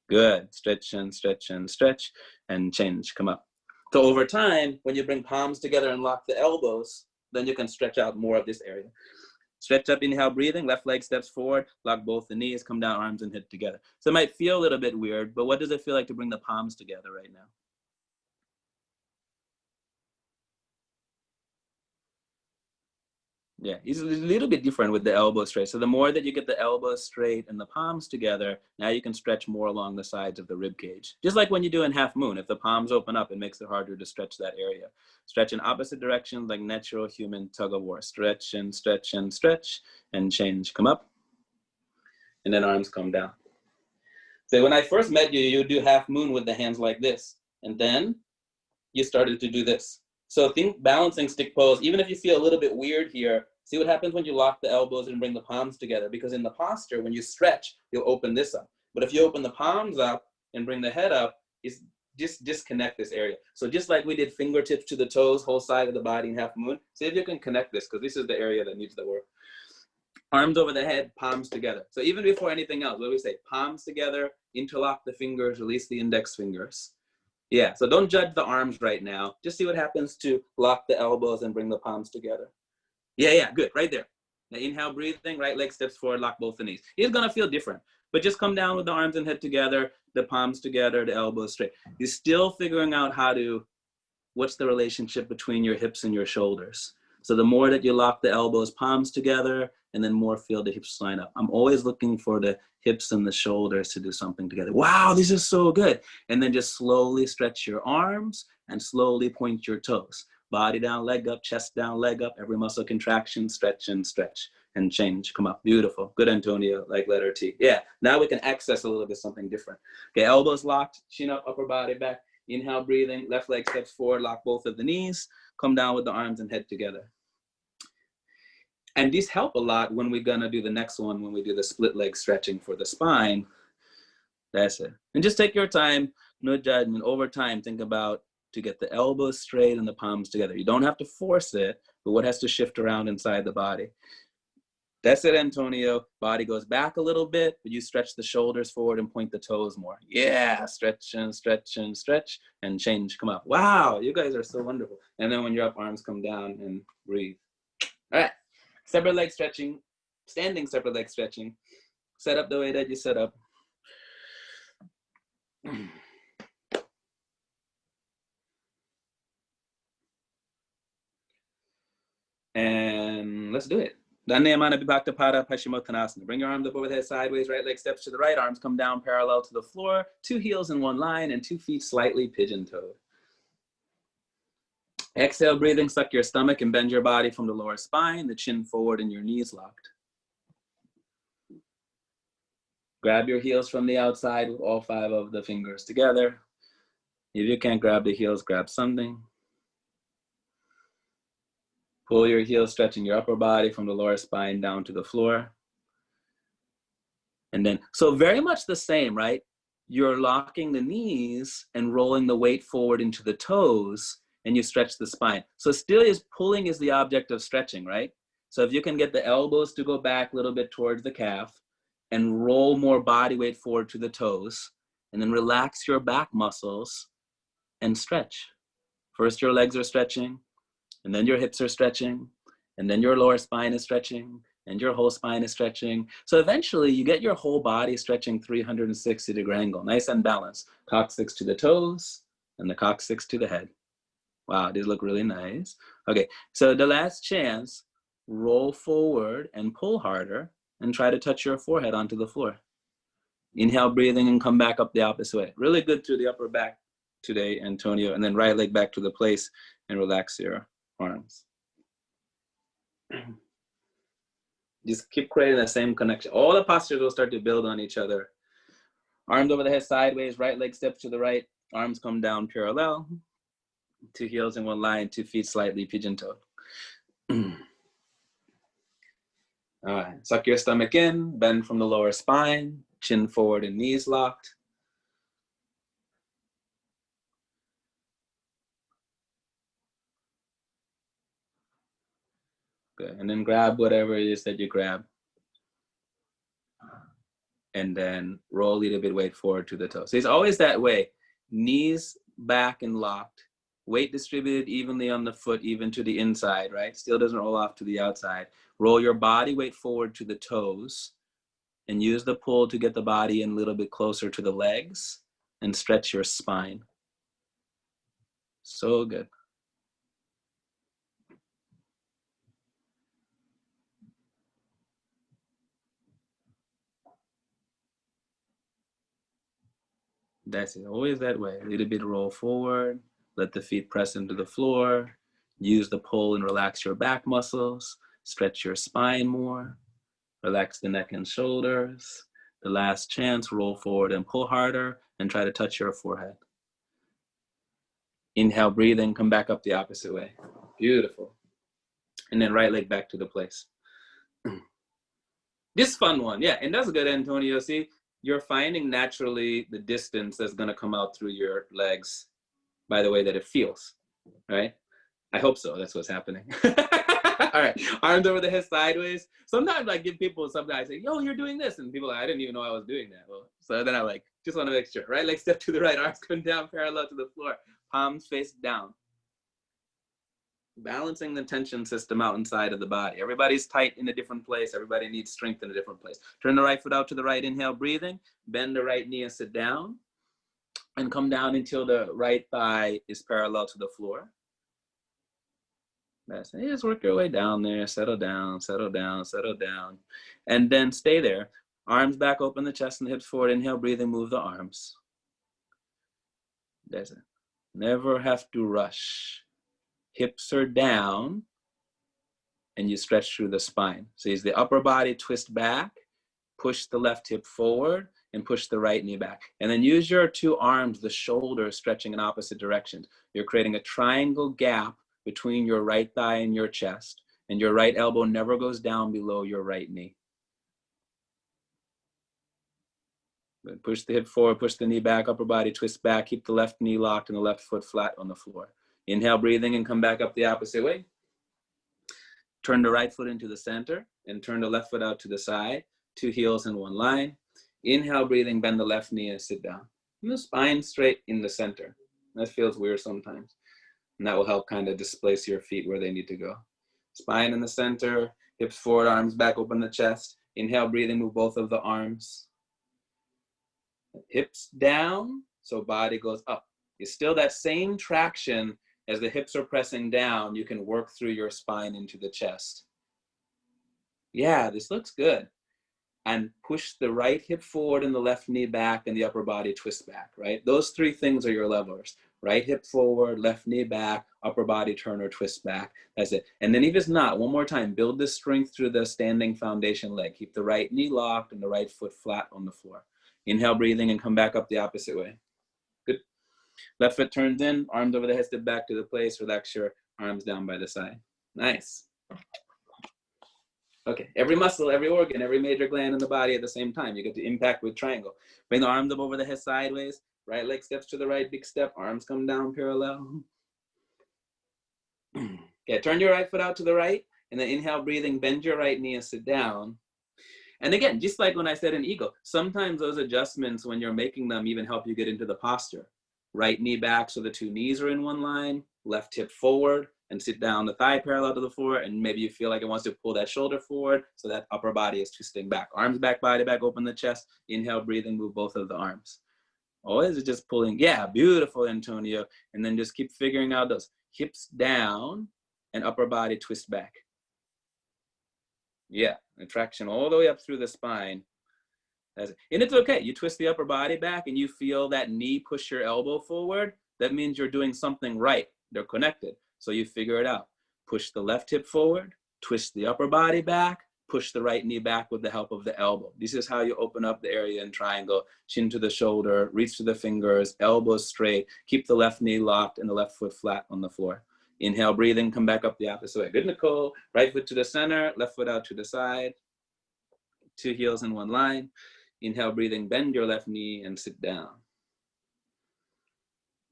Good. Stretch and stretch and stretch and change. Come up. So over time, when you bring palms together and lock the elbows, then you can stretch out more of this area. Stretch up, inhale, breathing, left leg steps forward, lock both the knees, come down, arms and head together. So it might feel a little bit weird, but what does it feel like to bring the palms together right now? Yeah, it's a little bit different with the elbows straight. So the more that you get the elbows straight and the palms together, now you can stretch more along the sides of the rib cage. Just like when you do in half moon, if the palms open up, it makes it harder to stretch that area. Stretch in opposite directions like natural human tug of war. Stretch and stretch and stretch and change. Come up. And then arms come down. So when I first met you, you would do half moon with the hands like this. And then you started to do this. So think balancing stick pose, even if you feel a little bit weird here, see what happens when you lock the elbows and bring the palms together, because in the posture, when you stretch, you'll open this up. But if you open the palms up and bring the head up, it's just disconnect this area. So just like we did fingertips to the toes, whole side of the body in half moon, see if you can connect this, because this is the area that needs the work. Arms over the head, palms together. So even before anything else, what do we say? Palms together, interlock the fingers, release the index fingers. Yeah, so don't judge the arms right now. Just see what happens to lock the elbows and bring the palms together. Yeah, good, right there. Now inhale, breathing, right leg steps forward, lock both the knees. It's gonna feel different, but just come down with the arms and head together, the palms together, the elbows straight. You're still figuring out what's the relationship between your hips and your shoulders. So the more that you lock the elbows, palms together, and then more feel the hips line up. I'm always looking for the hips and the shoulders to do something together. Wow, this is so good. And then just slowly stretch your arms and slowly point your toes. Body down, leg up, chest down, leg up, every muscle contraction, stretch and stretch and change. Come up, beautiful. Good, Antonio, like letter T. Yeah, now we can access a little bit something different. Okay, elbows locked, chin up, upper body back. Inhale, breathing, left leg steps forward, lock both of the knees, come down with the arms and head together. And these help a lot when we're gonna do the next one, when we do the split leg stretching for the spine. That's it. And just take your time, no judgment. Over time, think about to get the elbows straight and the palms together. You don't have to force it, but what has to shift around inside the body. That's it, Antonio. Body goes back a little bit, but you stretch the shoulders forward and point the toes more. Yeah, stretch and stretch and stretch and change. Come up. Wow, you guys are so wonderful. And then when you're up, arms come down and breathe. All right, separate leg stretching, standing separate leg stretching. Set up the way that you set up. And let's do it. Dhanayamana Vibhakta Paschimottanasana. Bring your arms up over the head sideways, right leg steps to the right, arms come down parallel to the floor, 2 heels in 1 line, and 2 feet slightly pigeon-toed. Exhale, breathing, suck your stomach and bend your body from the lower spine, the chin forward and your knees locked. Grab your heels from the outside with all 5 of the fingers together. If you can't grab the heels, grab something. Pull your heels, stretching your upper body from the lower spine down to the floor. And then, so very much the same, right? You're locking the knees and rolling the weight forward into the toes, and you stretch the spine. So still is pulling is the object of stretching, right? So if you can get the elbows to go back a little bit towards the calf and roll more body weight forward to the toes, and then relax your back muscles and stretch. First, your legs are stretching, and then your hips are stretching, and then your lower spine is stretching, and your whole spine is stretching. So eventually you get your whole body stretching 360-degree angle, nice and balanced. Coccyx to the toes, and the coccyx to the head. Wow, these look really nice. Okay, so the last chance, roll forward and pull harder, and try to touch your forehead onto the floor. Inhale, breathing, and come back up the opposite way. Really good through the upper back today, Antonio, and then right leg back to the place and relax your arms. Just keep creating the same connection. All the postures will start to build on each other. Arms over the head sideways, right leg steps to the right, arms come down parallel, 2 heels in 1 line, 2 feet slightly pigeon-toed. All right, suck your stomach in, bend from the lower spine, chin forward and knees locked. Good, and then grab whatever it is that you grab. And then roll a little bit weight forward to the toes. So it's always that way, knees back and locked, weight distributed evenly on the foot, even to the inside, right? Still doesn't roll off to the outside. Roll your body weight forward to the toes and use the pull to get the body in a little bit closer to the legs and stretch your spine. So good. That's it, always that way. A little bit roll forward, let the feet press into the floor, use the pull and relax your back muscles, stretch your spine more, relax the neck and shoulders. The last chance, roll forward and pull harder and try to touch your forehead. Inhale, breathing, come back up the opposite way. Beautiful. And then right leg back to the place. This fun one, yeah, and that's good, Antonio. See, you're finding naturally the distance that's gonna come out through your legs by the way that it feels, right? I hope so, that's what's happening. All right, arms over the head sideways. Sometimes I give people, sometimes I say, yo, you're doing this. And people are like, I didn't even know I was doing that. Well, so then I like, just wanna make sure, right? Leg step to the right, arms come down parallel to the floor, palms face down. Balancing the tension system out inside of the body. Everybody's tight in a different place. Everybody needs strength in a different place. Turn the right foot out to the right, inhale, breathing. Bend the right knee and sit down. And come down until the right thigh is parallel to the floor. That's it. Just work your way down there. Settle down, settle down, settle down. And then stay there. Arms back, open the chest and the hips forward. Inhale, breathing, move the arms. That's it. Never have to rush. Hips are down, and you stretch through the spine. So use the upper body, twist back, push the left hip forward, and push the right knee back. And then use your 2 arms, the shoulders stretching in opposite directions. You're creating a triangle gap between your right thigh and your chest, and your right elbow never goes down below your right knee. Then push the hip forward, push the knee back, upper body, twist back, keep the left knee locked and the left foot flat on the floor. Inhale, breathing, and come back up the opposite way. Turn the right foot into the center. and turn the left foot out to the side, 2 heels in 1 line. Inhale, breathing, bend the left knee and sit down. And the spine straight in the center. That feels weird sometimes. And that will help kind of displace your feet where they need to go. Spine in the center, hips forward, arms back, open the chest. Inhale, breathing, move both of the arms. Hips down, so body goes up. It's still that same traction as the hips are pressing down. You can work through your spine into the chest. Yeah, this looks good. And push the right hip forward and the left knee back and the upper body twist back, right? Those 3 things are your levelers. Right hip forward, left knee back, upper body turn or twist back. That's it. And then if it's not, one more time, build the strength through the standing foundation leg. Keep the right knee locked and the right foot flat on the floor. Inhale, breathing, and come back up the opposite way. Good. Left foot turns in, arms over the head, step back to the place. Relax your arms down by the side. Nice. Okay, every muscle, every organ, every major gland in the body at the same time. You get to impact with triangle. Bring the arms up over the head sideways. Right leg steps to the right, big step. Arms come down parallel. Okay, turn your right foot out to the right. And then inhale, breathing, bend your right knee and sit down. And again, just like when I said in ego, sometimes those adjustments when you're making them even help you get into the posture. Right knee back so the 2 knees are in 1 line. Left hip forward and sit down, the thigh parallel to the floor. And maybe you feel like it wants to pull that shoulder forward so that upper body is twisting back. Arms back, body back, open the chest. Inhale, breathing, move both of the arms. Or is it just pulling? Yeah, beautiful, Antonio. And then just keep figuring out those hips down and upper body twist back. Yeah, and traction all the way up through the spine. That's it. And it's okay. You twist the upper body back and you feel that knee push your elbow forward. That means you're doing something right. They're connected. So you figure it out. Push the left hip forward, twist the upper body back, push the right knee back with the help of the elbow. This is how you open up the area in triangle. Chin to the shoulder, reach to the fingers, elbows straight, keep the left knee locked and the left foot flat on the floor. Inhale, breathing, come back up the opposite way. Good, Nicole. Right foot to the center, left foot out to the side. 2 heels in 1 line. Inhale, breathing, bend your left knee and sit down.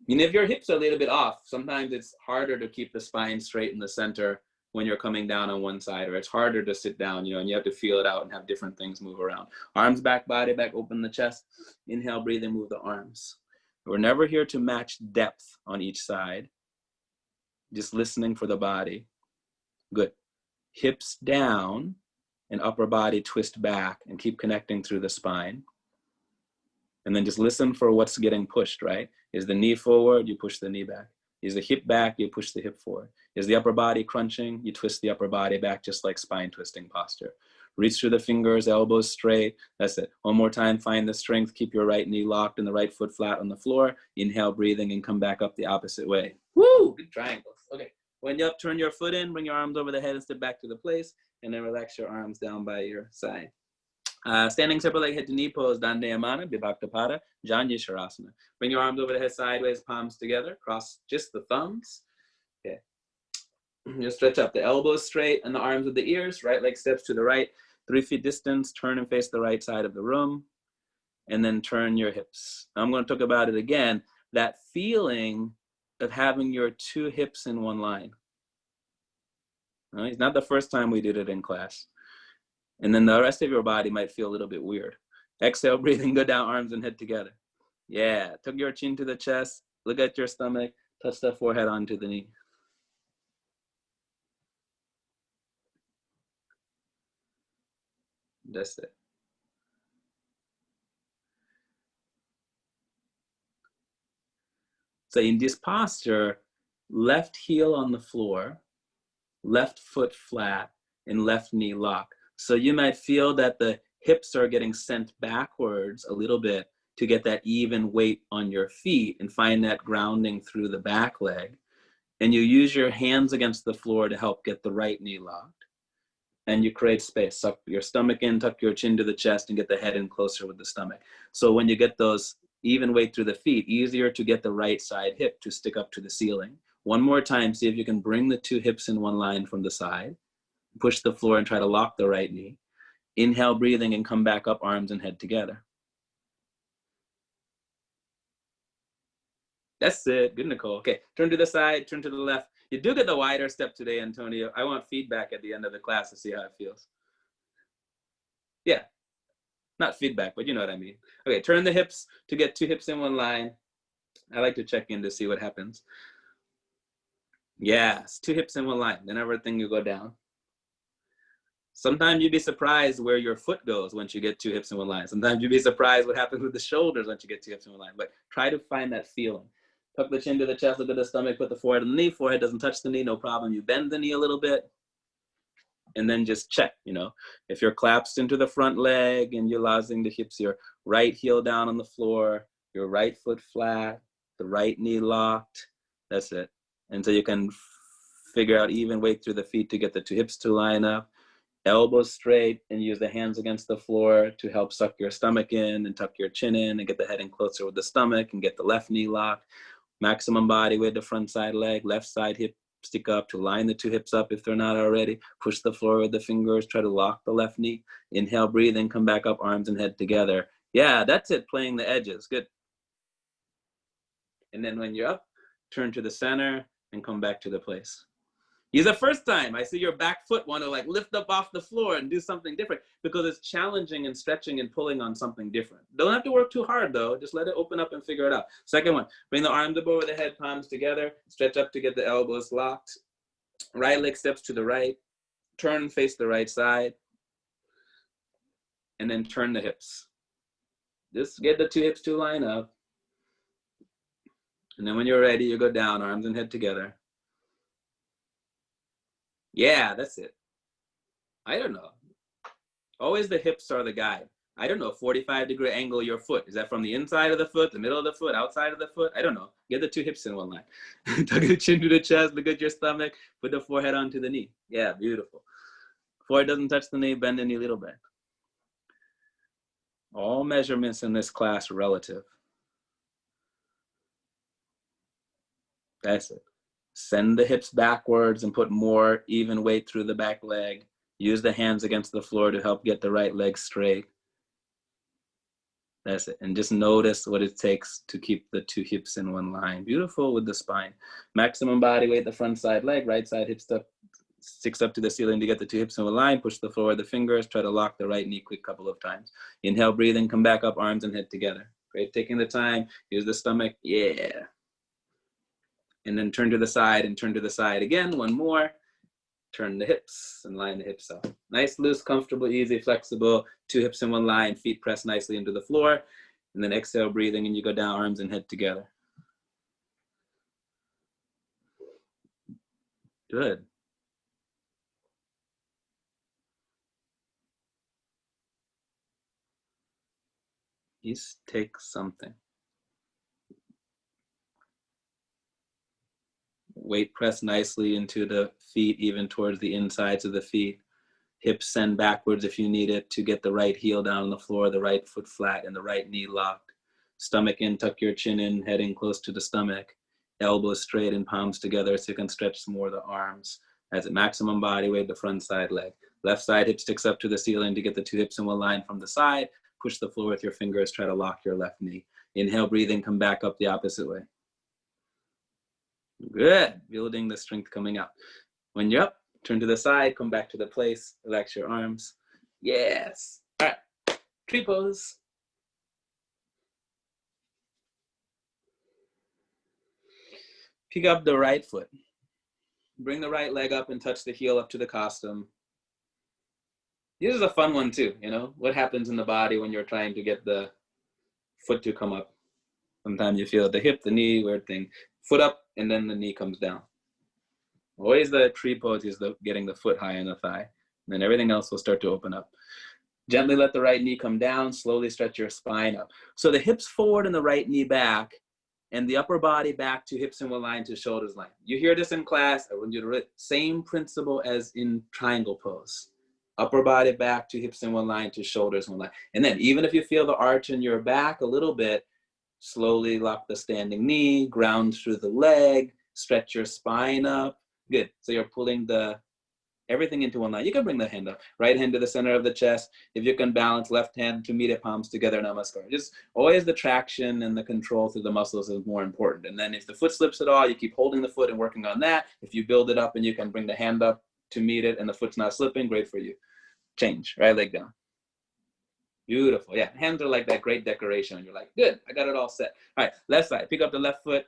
And if your hips are a little bit off, sometimes it's harder to keep the spine straight in the center when you're coming down on one side, or it's harder to sit down, and you have to feel it out and have different things move around. Arms back, body back, open the chest. Inhale, breathe and move the arms. We're never here to match depth on each side. Just listening for the body. Good. Hips down and upper body twist back and keep connecting through the spine. And then just listen for what's getting pushed, right? Is the knee forward, you push the knee back. Is the hip back, you push the hip forward. Is the upper body crunching, you twist the upper body back, just like spine twisting posture. Reach through the fingers, elbows straight. That's it. One more time, find the strength. Keep your right knee locked and the right foot flat on the floor. Inhale, breathing, and come back up the opposite way. Woo! Good triangles. Okay. When you're up, turn your foot in, bring your arms over the head and step back to the place, and then relax your arms down by your side. Standing separate leg head to knee pose, Dandayamana, Vibhakta Pada, Janya Sharasana. Bring your arms over the head sideways, palms together, cross just the thumbs. Okay. Just stretch up the elbows straight and the arms with the ears, right leg steps to the right, 3 feet distance, turn and face the right side of the room, and then turn your hips. I'm going to talk about it again, that feeling of having your 2 hips in 1 line. Right? It's not the first time we did it in class. And then the rest of your body might feel a little bit weird. Exhale, breathing, go down, arms and head together. Yeah, tuck your chin to the chest, look at your stomach, touch the forehead onto the knee. That's it. So in this posture, left heel on the floor, left foot flat, and left knee locked. So you might feel that the hips are getting sent backwards a little bit to get that even weight on your feet and find that grounding through the back leg. And you use your hands against the floor to help get the right knee locked. And you create space. Suck your stomach in, tuck your chin to the chest, and get the head in closer with the stomach. So when you get those even weight through the feet, easier to get the right side hip to stick up to the ceiling. One more time, see if you can bring the 2 hips in 1 line from the side. Push the floor and try to lock the right knee. Inhale, breathing, and come back up, arms and head together. That's it. Good, Nicole. Okay, turn to the side, turn to the left. You do get the wider step today, Antonio. I want feedback at the end of the class to see how it feels. Yeah, not feedback, but you know what I mean. Okay, turn the hips to get 2 hips in one line. I like to check in to see what happens. Yes, 2 hips in one line. Then everything you go down. Sometimes you'd be surprised where your foot goes once you get 2 hips in one line. Sometimes you'd be surprised what happens with the shoulders once you get 2 hips in one line. But try to find that feeling. Tuck the chin to the chest, look at the stomach, put the forehead on the knee. Forehead doesn't touch the knee, no problem. You bend the knee a little bit. And then just check, you know, if you're collapsed into the front leg and you're lodging the hips, your right heel down on the floor, your right foot flat, the right knee locked. That's it. And so you can figure out even weight through the feet to get the 2 hips to line up. Elbows straight, and use the hands against the floor to help suck your stomach in and tuck your chin in and get the head in closer with the stomach and get the left knee locked. Maximum body weight, the front side leg, left side hip stick up to line the 2 hips up if they're not already. Push the floor with the fingers, try to lock the left knee. Inhale, breathe in, come back up, arms and head together. Yeah, that's it, playing the edges, good. And then when you're up, turn to the center and come back to the place. Use the first time. I see your back foot want to like lift up off the floor and do something different because it's challenging and stretching and pulling on something different. Don't have to work too hard though. Just let it open up and figure it out. Second one, bring the arms up over the head, palms together, stretch up to get the elbows locked. Right leg steps to the right, turn, face the right side, and then turn the hips. Just get the 2 hips to line up. And then when you're ready, you go down, arms and head together. Yeah, that's it. I don't know. Always the hips are the guide. I don't know, 45-degree angle your foot. Is that from the inside of the foot, the middle of the foot, outside of the foot? I don't know. Get the 2 hips in one line. Tuck the chin to the chest, look at your stomach, put the forehead onto the knee. Yeah, beautiful. Forehead doesn't touch the knee, bend the knee a little bit. All measurements in this class are relative. That's it. Send the hips backwards and put more even weight through the back leg. Use the hands against the floor to help get the right leg straight. That's it. And just notice what it takes to keep the 2 hips in one line. Beautiful with the spine. Maximum body weight, the front side leg, right side hip sticks up to the ceiling to get the 2 hips in one line. Push the floor with the fingers. Try to lock the right knee quick couple of times. Inhale, breathe in, come back up, arms and head together. Great, taking the time. Use the stomach. Yeah. And then turn to the side and turn to the side again. One more. Turn the hips and line the hips up. Nice, loose, comfortable, easy, flexible. 2 hips in one line, feet press nicely into the floor. And then exhale, breathing, and you go down, arms and head together. Good. Just take something. Weight press nicely into the feet, even towards the insides of the feet. Hips send backwards if you need it to get the right heel down on the floor, the right foot flat, and the right knee locked. Stomach in, tuck your chin in, head in close to the stomach. Elbows straight and palms together so you can stretch more of the arms. As at maximum body weight, the front side leg. Left side hip sticks up to the ceiling to get the 2 hips in one line from the side. Push the floor with your fingers, try to lock your left knee. Inhale, breathe in, come back up the opposite way. Good, building the strength coming up. When you're up, turn to the side, come back to the place, relax your arms. Yes. All right, tree pose. Pick up the right foot. Bring the right leg up and touch the heel up to the costume. This is a fun one too, you know? What happens in the body when you're trying to get the foot to come up? Sometimes you feel the hip, the knee, weird thing. Foot up, and then the knee comes down. Always the tree pose is getting the foot high on the thigh. And then everything else will start to open up. Gently let the right knee come down, slowly stretch your spine up. So the hips forward and the right knee back, and the upper body back to hips in one line to shoulders line. You hear this in class, I want you to read, same principle as in triangle pose. Upper body back to hips in one line to shoulders in one line. And then even if you feel the arch in your back a little bit, slowly lock the standing knee, ground through the leg, stretch your spine up. Good. So you're pulling everything into one line. You can bring the hand up. Right hand to the center of the chest. If you can balance, left hand to meet it, palms together, namaskar. Just always the traction and the control through the muscles is more important. And then if the foot slips at all, you keep holding the foot and working on that. If you build it up and you can bring the hand up to meet it and the foot's not slipping, great for you. Change, right leg down. Beautiful. Yeah, hands are like that great decoration. You're like, good, I got it all set. All right, left side. Pick up the left foot.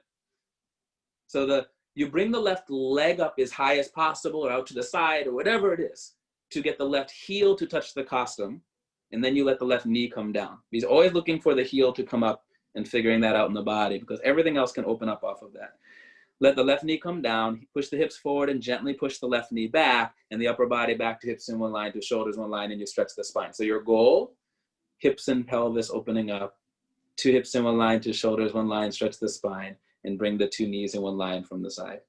So you bring the left leg up as high as possible or out to the side or whatever it is to get the left heel to touch the costume. And then you let the left knee come down. He's always looking for the heel to come up and figuring that out in the body because everything else can open up off of that. Let the left knee come down, push the hips forward and gently push the left knee back and the upper body back to hips in one line, to shoulders one line, and you stretch the spine. So your goal, hips and pelvis opening up, 2 hips in one line, to shoulders one line, stretch the spine, and bring the 2 knees in one line from the side.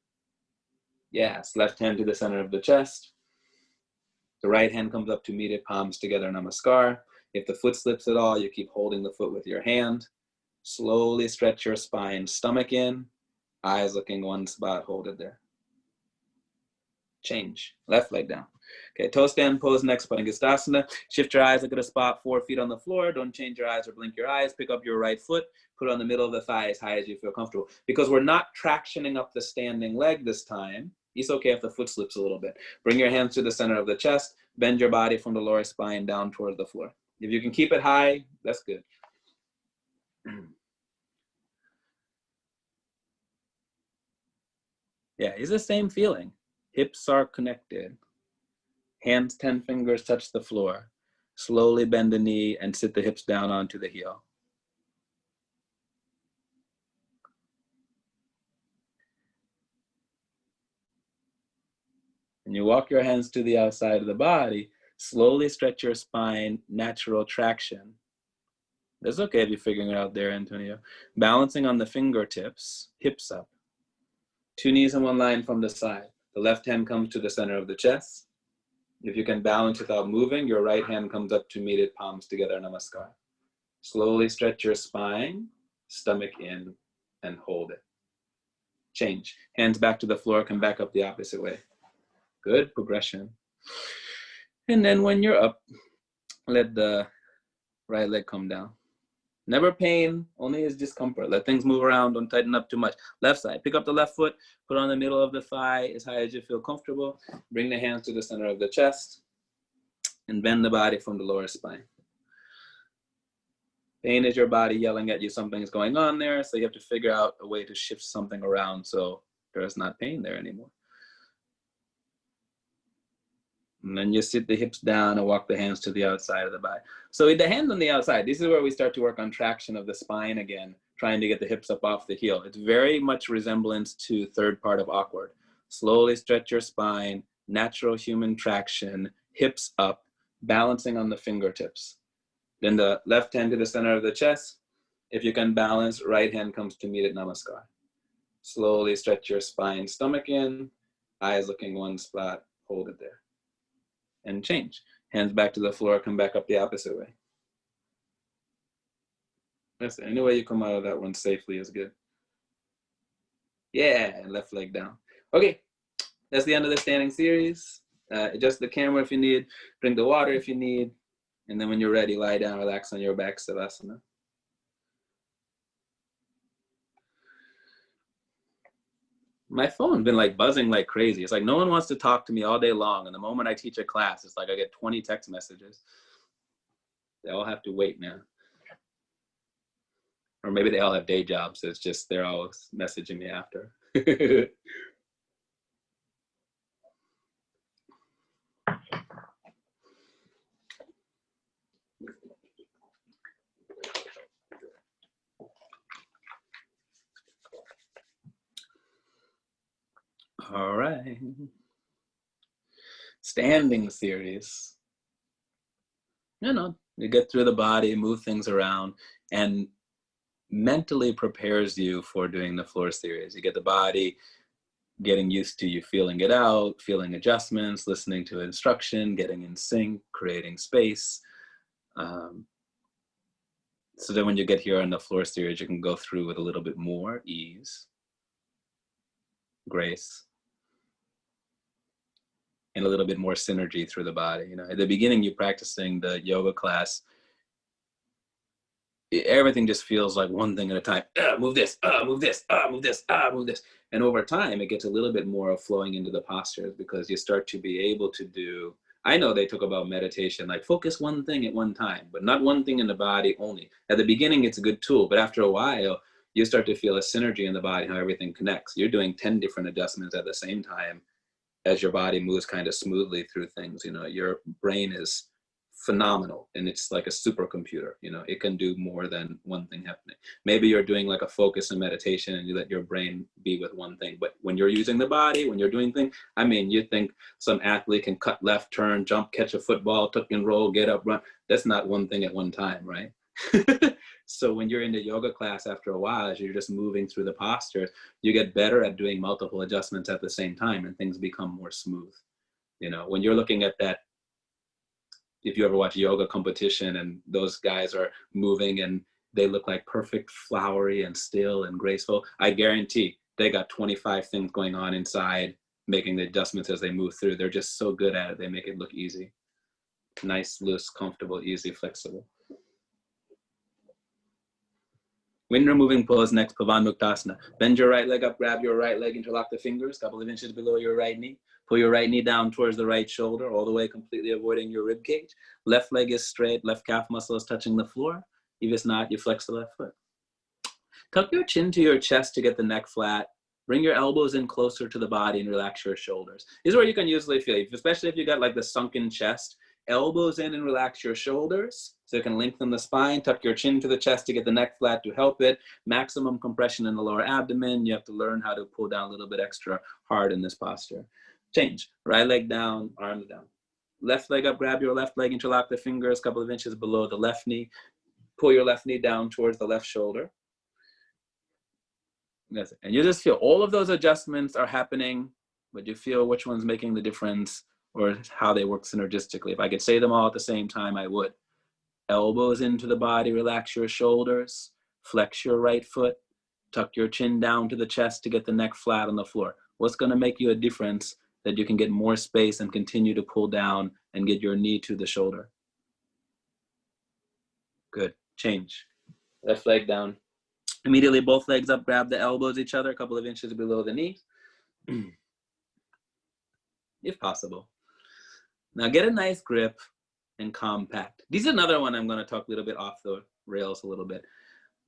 Yes, left hand to the center of the chest. The right hand comes up to meet it, palms together, namaskar. If the foot slips at all, you keep holding the foot with your hand. Slowly stretch your spine, stomach in, eyes looking one spot, hold it there. Change, left leg down. Okay, toe stand pose next, Mukhtasana. Shift your eyes, look at a spot, 4 feet on the floor. Don't change your eyes or blink your eyes. Pick up your right foot, put it on the middle of the thigh as high as you feel comfortable. Because we're not tractioning up the standing leg this time, it's okay if the foot slips a little bit. Bring your hands to the center of the chest, bend your body from the lower spine down towards the floor. If you can keep it high, that's good. Yeah, it's the same feeling. Hips are connected. Hands, 10 fingers touch the floor. Slowly bend the knee and sit the hips down onto the heel. And you walk your hands to the outside of the body. Slowly stretch your spine, natural traction. That's okay if you're figuring it out there, Antonio. Balancing on the fingertips, hips up. 2 knees in one line from the side. The left hand comes to the center of the chest. If you can balance without moving, your right hand comes up to meet it, palms together, namaskar. Slowly stretch your spine, stomach in, and hold it. Change. Hands back to the floor, come back up the opposite way. Good progression. And then when you're up, let the right leg come down. Never pain, only is discomfort. Let things move around, don't tighten up too much. Left side, pick up the left foot, put on the middle of the thigh as high as you feel comfortable. Bring the hands to the center of the chest and bend the body from the lower spine. Pain is your body yelling at you something is going on there, so you have to figure out a way to shift something around so there's not pain there anymore. And then you sit the hips down and walk the hands to the outside of the body. So with the hands on the outside, this is where we start to work on traction of the spine again, trying to get the hips up off the heel. It's very much resemblance to third part of awkward. Slowly stretch your spine, natural human traction, hips up, balancing on the fingertips. Then the left hand to the center of the chest. If you can balance, right hand comes to meet it, namaskar. Slowly stretch your spine, stomach in, eyes looking one spot, hold it there. And change. Hands back to the floor, come back up the opposite way. That's any way you come out of that one safely is good. Yeah, and left leg down. Okay, that's the end of the standing series. Adjust the camera if you need, drink the water if you need, and then when you're ready, lie down, relax on your back, Savasana. My phone's been like buzzing like crazy. It's like no one wants to talk to me all day long. And the moment I teach a class, it's like I get 20 text messages. They all have to wait now. Or maybe they all have day jobs. So it's just they're all messaging me after. All right. Standing series. You get through the body, move things around, and mentally prepares you for doing the floor series. You get the body getting used to you feeling it out, feeling adjustments, listening to instruction, getting in sync, creating space. So that when you get here on the floor series, you can go through with a little bit more ease, grace, and a little bit more synergy through the body. At the beginning, you're practicing the yoga class, everything just feels like one thing at a time. Move this, move this, move this, move this. And over time, it gets a little bit more of flowing into the postures because you start to be able to do I know they talk about meditation, like focus one thing at one time, but not one thing in the body only. At the beginning, it's a good tool, but after a while, you start to feel a synergy in the body, how everything connects. You're doing 10 different adjustments at the same time as your body moves kind of smoothly through things. You know, your brain is phenomenal, and it's like a supercomputer. You know, it can do more than one thing happening. Maybe you're doing like a focus and meditation and you let your brain be with one thing, but when you're using the body, when you're doing things, I mean, you think some athlete can cut left, turn, jump, catch a football, tuck and roll, get up, run. That's not one thing at one time, right? So when you're in the yoga class, after a while, as you're just moving through the postures, you get better at doing multiple adjustments at the same time, and things become more smooth. You know, when you're looking at that, if you ever watch yoga competition and those guys are moving and they look like perfect, flowery and still and graceful, I guarantee they got 25 things going on inside, making the adjustments as they move through. They're just so good at it. They make it look easy. Nice, loose, comfortable, easy, flexible. Wind removing pose next, Pavan Mukhtasana. Bend your right leg up, grab your right leg, interlock the fingers, couple of inches below your right knee. Pull your right knee down towards the right shoulder, all the way completely avoiding your rib cage. Left leg is straight, left calf muscle is touching the floor. If it's not, you flex the left foot. Tuck your chin to your chest to get the neck flat. Bring your elbows in closer to the body and relax your shoulders. This is where you can usually feel, especially if you got like the sunken chest, elbows in and relax your shoulders so you can lengthen the spine. Tuck your chin to the chest to get the neck flat to help it. Maximum compression in the lower abdomen. You have to learn how to pull down a little bit extra hard in this posture. Change. Right leg down, arms down. Left leg up, grab your left leg, interlock the fingers a couple of inches below the left knee. Pull your left knee down towards the left shoulder. That's it. And you just feel all of those adjustments are happening, but you feel which one's making the difference or how they work synergistically. If I could say them all at the same time, I would. Elbows into the body, relax your shoulders, flex your right foot, tuck your chin down to the chest to get the neck flat on the floor. What's going to make you a difference that you can get more space and continue to pull down and get your knee to the shoulder? Good. Change. Left leg down. Immediately both legs up, grab the elbows each other, a couple of inches below the knee, if possible. Now get a nice grip and compact. This is another one I'm going to talk a little bit off the rails a little bit.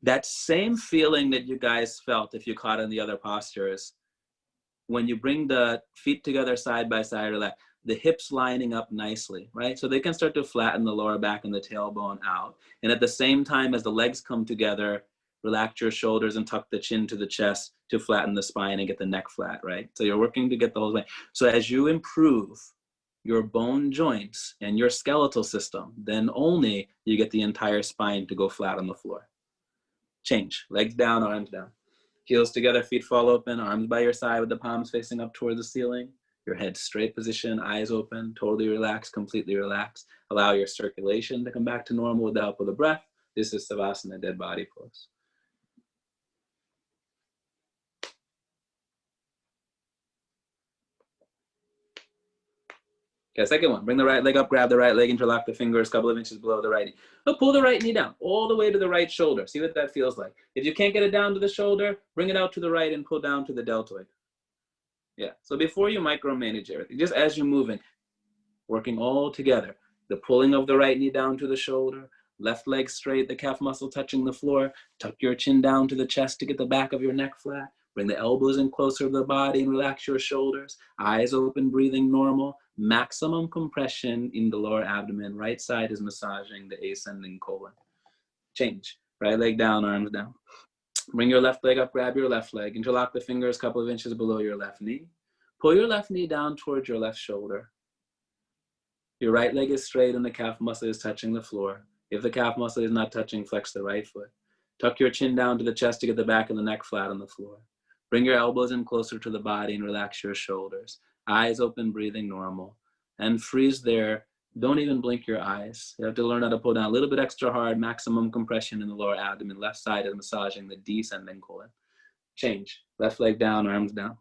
That same feeling that you guys felt if you caught in the other postures, when you bring the feet together side by side, relax, the hips lining up nicely, right? So they can start to flatten the lower back and the tailbone out. And at the same time as the legs come together, relax your shoulders and tuck the chin to the chest to flatten the spine and get the neck flat, right? So you're working to get the whole way. So as you improve your bone joints and your skeletal system, then only you get the entire spine to go flat on the floor. Change. Legs down, arms down. Heels together, feet fall open, arms by your side with the palms facing up toward the ceiling. Your head straight position, eyes open, totally relaxed, completely relaxed. Allow your circulation to come back to normal with the help of the breath. This is Savasana, dead body pose. Okay, second one, bring the right leg up, grab the right leg, interlock the fingers a couple of inches below the right knee. But pull the right knee down all the way to the right shoulder. See what that feels like. If you can't get it down to the shoulder, bring it out to the right and pull down to the deltoid. Yeah, so before you micromanage everything, just as you're moving, working all together, the pulling of the right knee down to the shoulder, left leg straight, the calf muscle touching the floor, tuck your chin down to the chest to get the back of your neck flat, bring the elbows in closer to the body and relax your shoulders, eyes open, breathing normal, maximum compression in the lower abdomen, right side is massaging the ascending colon. Change, right leg down, arms down. Bring your left leg up, grab your left leg, interlock the fingers a couple of inches below your left knee. Pull your left knee down towards your left shoulder. Your right leg is straight and the calf muscle is touching the floor. If the calf muscle is not touching, flex the right foot. Tuck your chin down to the chest to get the back of the neck flat on the floor. Bring your elbows in closer to the body and relax your shoulders. Eyes open, breathing normal. And freeze there. Don't even blink your eyes. You have to learn how to pull down a little bit extra hard, maximum compression in the lower abdomen. Left side is massaging the descending colon. Change. Left leg down, arms down.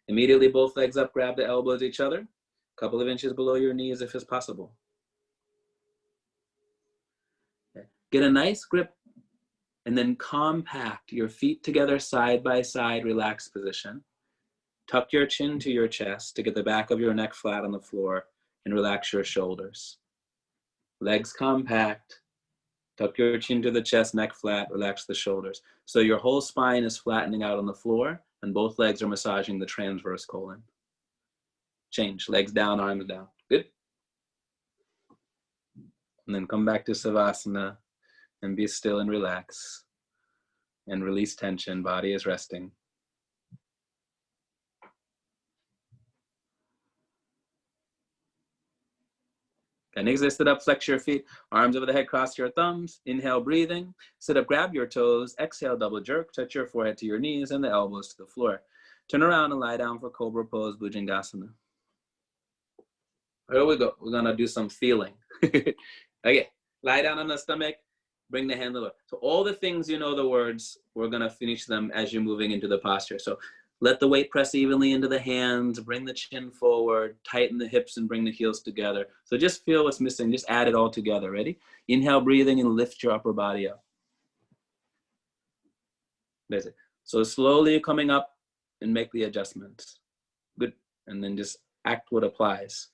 Immediately both legs up, grab the elbows each other. A couple of inches below your knees if it's possible. Okay. Get a nice grip and then compact your feet together side by side, relaxed position. Tuck your chin to your chest to get the back of your neck flat on the floor. and relax your shoulders. Legs compact. Tuck your chin to the chest, neck flat, relax the shoulders. So your whole spine is flattening out on the floor and both legs are massaging the transverse colon. Change, legs down, arms down. Good. And then come back to Savasana and be still and relax. And release tension, body is resting. Okay, next, sit up, flex your feet, arms over the head, cross your thumbs. Inhale, breathing. Sit up, grab your toes. Exhale, double jerk. Touch your forehead to your knees and the elbows to the floor. Turn around and lie down for Cobra Pose, Bhujangasana. Here we go. We're gonna do some feeling. Okay, lie down on the stomach. Bring the hand over. So all the things you know the words, we're gonna finish them as you're moving into the posture. So let the weight press evenly into the hands, bring the chin forward, tighten the hips and bring the heels together. So just feel what's missing, just add it all together, ready? Inhale, breathing and lift your upper body up. That's it. So slowly coming up and make the adjustments. Good, and then just act what applies.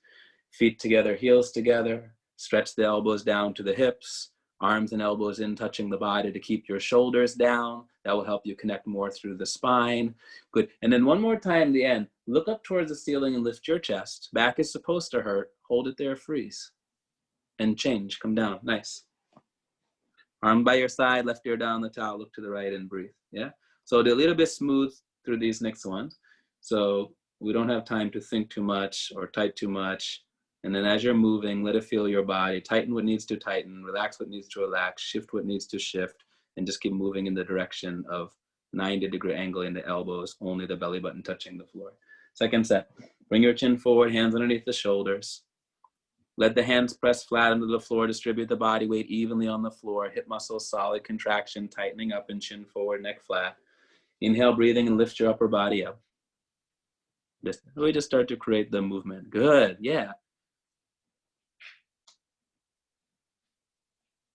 Feet together, heels together, stretch the elbows down to the hips, arms and elbows in touching the body to keep your shoulders down. That will help you connect more through the spine. Good. And then one more time at the end, look up towards the ceiling and lift your chest. Back is supposed to hurt. Hold it there, freeze. And change, come down, nice. Arm by your side, left ear down the towel, look to the right and breathe, yeah? So do a little bit smooth through these next ones. So we don't have time to think too much or type too much. And then as you're moving, let it feel your body. Tighten what needs to tighten, relax what needs to relax, shift what needs to shift, and just keep moving in the direction of 90-degree angle in the elbows, only the belly button touching the floor. Second set, bring your chin forward, hands underneath the shoulders. Let the hands press flat into the floor, distribute the body weight evenly on the floor, hip muscles solid, contraction, tightening up and chin forward, neck flat. Inhale, breathing and lift your upper body up. We just start to create the movement. Good, yeah.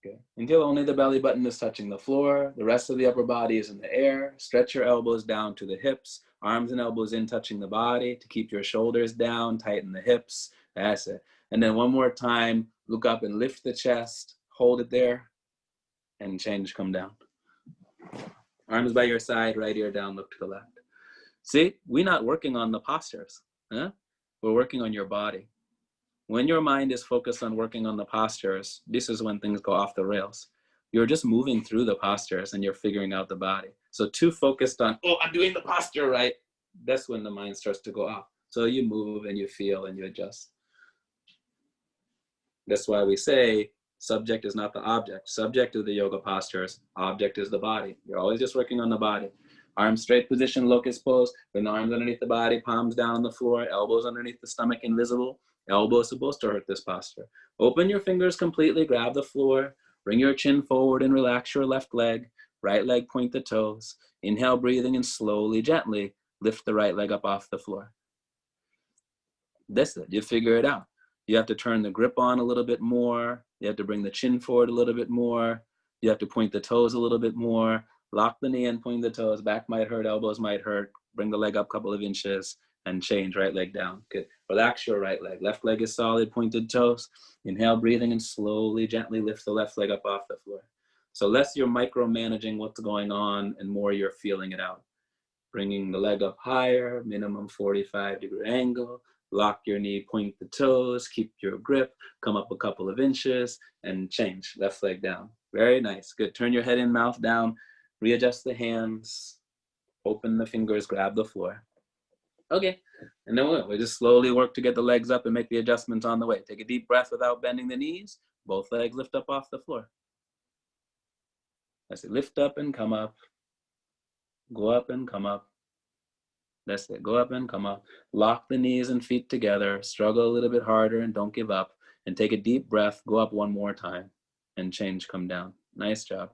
Okay. Until only the belly button is touching the floor, the rest of the upper body is in the air. Stretch your elbows down to the hips, arms and elbows in touching the body to keep your shoulders down, tighten the hips. That's it. And then one more time, look up and lift the chest, hold it there, and change, come down. Arms by your side, right ear down, look to the left. See, we're not working on the postures. Huh? We're working on your body. When your mind is focused on working on the postures, this is when things go off the rails. You're just moving through the postures and you're figuring out the body. So too focused on, oh, I'm doing the posture right, that's when the mind starts to go off. So you move and you feel and you adjust. That's why we say subject is not the object. Subject of the yoga postures, object is the body. You're always just working on the body. Arms straight position, locus pose, with the arms underneath the body, palms down on the floor, elbows underneath the stomach invisible. Elbow is supposed to hurt this posture. Open your fingers completely, grab the floor, bring your chin forward and relax your left leg. Right leg, point the toes. Inhale, breathing, and slowly, gently lift the right leg up off the floor. That's it, you figure it out. You have to turn the grip on a little bit more. You have to bring the chin forward a little bit more. You have to point the toes a little bit more. Lock the knee and point the toes. Back might hurt, elbows might hurt. Bring the leg up a couple of inches and change, right leg down. Good. Relax your right leg. Left leg is solid, pointed toes. Inhale, breathing, and slowly, gently lift the left leg up off the floor. So less you're micromanaging what's going on and more you're feeling it out. Bringing the leg up higher, minimum 45-degree angle. Lock your knee, point the toes, keep your grip, come up a couple of inches, and change, left leg down. Very nice, good. Turn your head in, mouth down, readjust the hands, open the fingers, grab the floor. Okay, and then we'll just slowly work to get the legs up and make the adjustments on the way. Take a deep breath without bending the knees. Both legs lift up off the floor. That's it, lift up and come up. Go up and come up. That's it, go up and come up. Lock the knees and feet together. Struggle a little bit harder and don't give up. And take a deep breath, go up one more time. And change, come down. Nice job.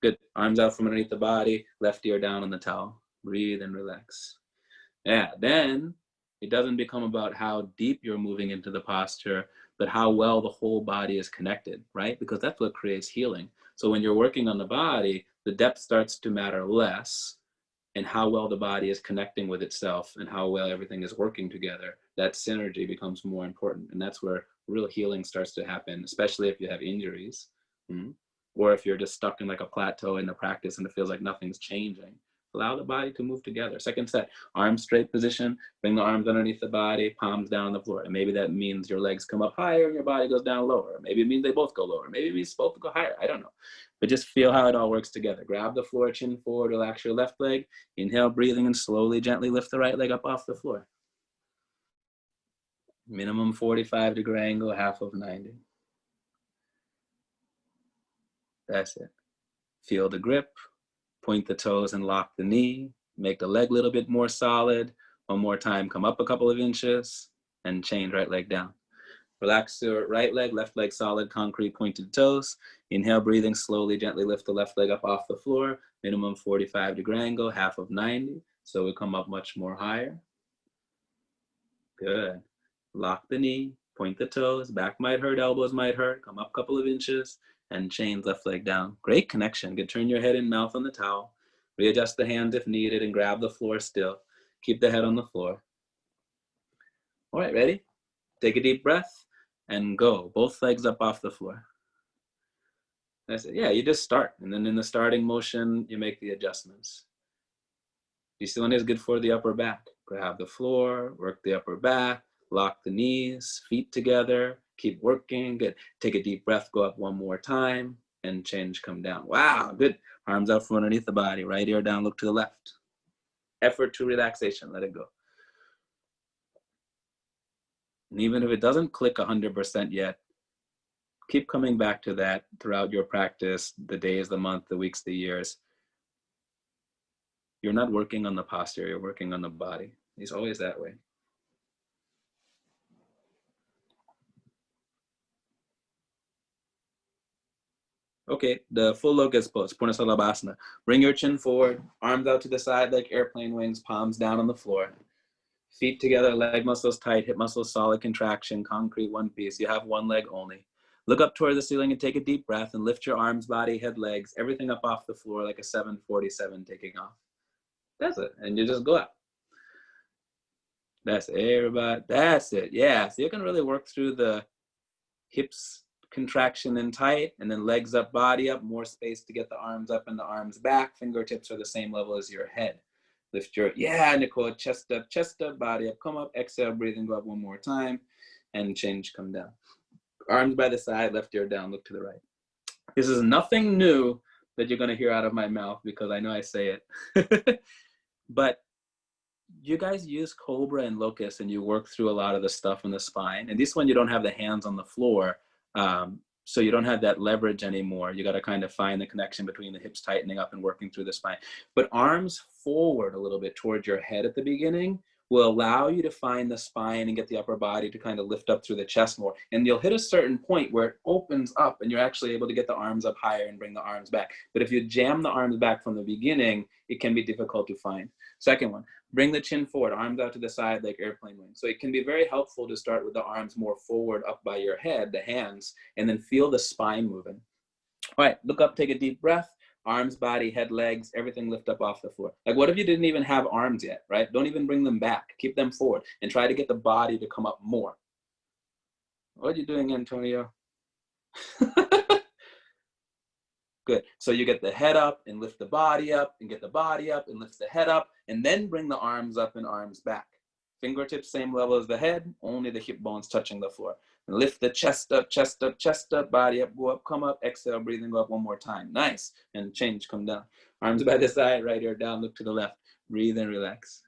Good, arms out from underneath the body. Left ear down on the towel. Breathe and relax. Yeah, then it doesn't become about how deep you're moving into the posture, but how well the whole body is connected, right? Because that's what creates healing. So when you're working on the body, the depth starts to matter less and how well the body is connecting with itself and how well everything is working together, that synergy becomes more important. And that's where real healing starts to happen, especially if you have injuries, or if you're just stuck in like a plateau in the practice and it feels like nothing's changing. Allow the body to move together. Second set, arms straight position, bring the arms underneath the body, palms down on the floor. And maybe that means your legs come up higher and your body goes down lower. Maybe it means they both go lower. Maybe it means both go higher. I don't know. But just feel how it all works together. Grab the floor, chin forward, relax your left leg. Inhale, breathing, and slowly, gently lift the right leg up off the floor. Minimum 45-degree angle, half of 90. That's it. Feel the grip. Point the toes and lock the knee. Make the leg a little bit more solid. One more time, come up a couple of inches and change right leg down. Relax your right leg, left leg solid, concrete, pointed toes. Inhale, breathing, slowly, gently lift the left leg up off the floor. Minimum 45-degree angle, half of 90. So we come up much more higher. Good. Lock the knee, point the toes, back might hurt, elbows might hurt. Come up a couple of inches and change left leg down. Great connection. Good. Turn your head and mouth on the towel. Readjust the hands if needed and grab the floor still. Keep the head on the floor. All right, ready? Take a deep breath and go. Both legs up off the floor. That's it. Yeah, you just start. And then in the starting motion, you make the adjustments. This one is good for the upper back. Grab the floor, work the upper back, lock the knees, feet together, keep working. Good. Take a deep breath, go up one more time, and change, come down. Wow, good. Arms out from underneath the body, right ear down, look to the left. Effort to relaxation, let it go. And even if it doesn't click 100% yet, keep coming back to that throughout your practice, the days, the month, the weeks, the years. You're not working on the posture, you're working on the body. It's always that way. Okay, the full Locus pose, Purna Savasana. Bring your chin forward, arms out to the side like airplane wings, palms down on the floor. Feet together, leg muscles tight, hip muscles solid, contraction, concrete, one piece. You have one leg only. Look up toward the ceiling and take a deep breath and lift your arms, body, head, legs, everything up off the floor like a 747 taking off. That's it, and you just go up. That's it, everybody. That's it, yeah. So you can really work through the hips, contraction and tight, and then legs up, body up, more space to get the arms up and the arms back. Fingertips are the same level as your head. Lift your, yeah, Nicole, chest up, body up, come up, exhale, breathing, go up one more time, and change, come down. Arms by the side, left ear down, look to the right. This is nothing new that you're gonna hear out of my mouth because I know I say it. But you guys use Cobra and Locus and you work through a lot of the stuff in the spine. And this one, you don't have the hands on the floor. So you don't have that leverage anymore. You got to kind of find the connection between the hips tightening up and working through the spine. But arms forward a little bit towards your head at the beginning will allow you to find the spine and get the upper body to kind of lift up through the chest more. And you'll hit a certain point where it opens up and you're actually able to get the arms up higher and bring the arms back. But if you jam the arms back from the beginning, it can be difficult to find. Second one, bring the chin forward, arms out to the side like airplane wings. So it can be very helpful to start with the arms more forward up by your head, the hands, and then feel the spine moving. All right, look up, take a deep breath. Arms, body, head, legs, everything lift up off the floor. Like what if you didn't even have arms yet, right? Don't even bring them back. Keep them forward and try to get the body to come up more. What are you doing, Antonio? Good. So you get the head up and lift the body up and get the body up and lift the head up and then bring the arms up and arms back. Fingertips, same level as the head, only the hip bones touching the floor. And lift the chest up, chest up, chest up, body up, go up, come up, exhale, breathing, go up one more time. Nice. And change, come down. Arms by the side, right ear down, look to the left. Breathe and relax.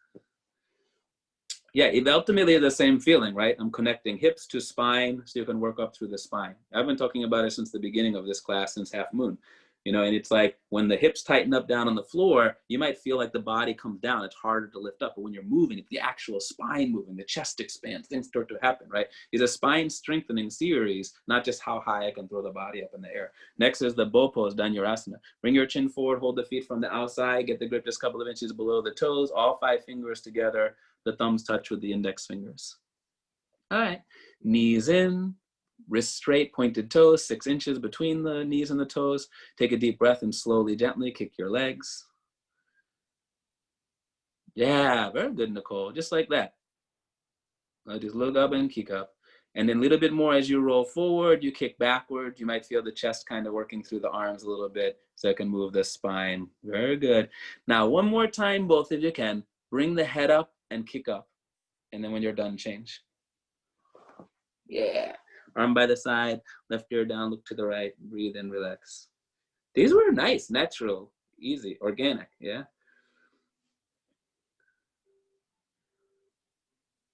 Yeah, it ultimately is the same feeling, right? I'm connecting hips to spine so you can work up through the spine. I've been talking about it since the beginning of this class, since Half Moon. You know, and it's like when the hips tighten up down on the floor, you might feel like the body comes down. It's harder to lift up. But when you're moving, it's the actual spine moving, the chest expands, things start to happen, right? It's a spine strengthening series, not just how high I can throw the body up in the air. Next is the bow pose, Dhanurasana. Bring your chin forward, hold the feet from the outside, get the grip just a couple of inches below the toes, all 5 fingers together, the thumbs touch with the index fingers. All right, knees in. Wrists straight, pointed toes, 6 inches between the knees and the toes. Take a deep breath and slowly, gently kick your legs. Yeah, very good, Nicole. Just like that. Just look up and kick up. And then a little bit more as you roll forward, you kick backward. You might feel the chest kind of working through the arms a little bit so I can move the spine. Very good. Now, one more time, both if you can, bring the head up and kick up. And then when you're done, change. Yeah. Arm by the side, left ear down, look to the right, breathe in, relax. These were nice, natural, easy, organic, yeah?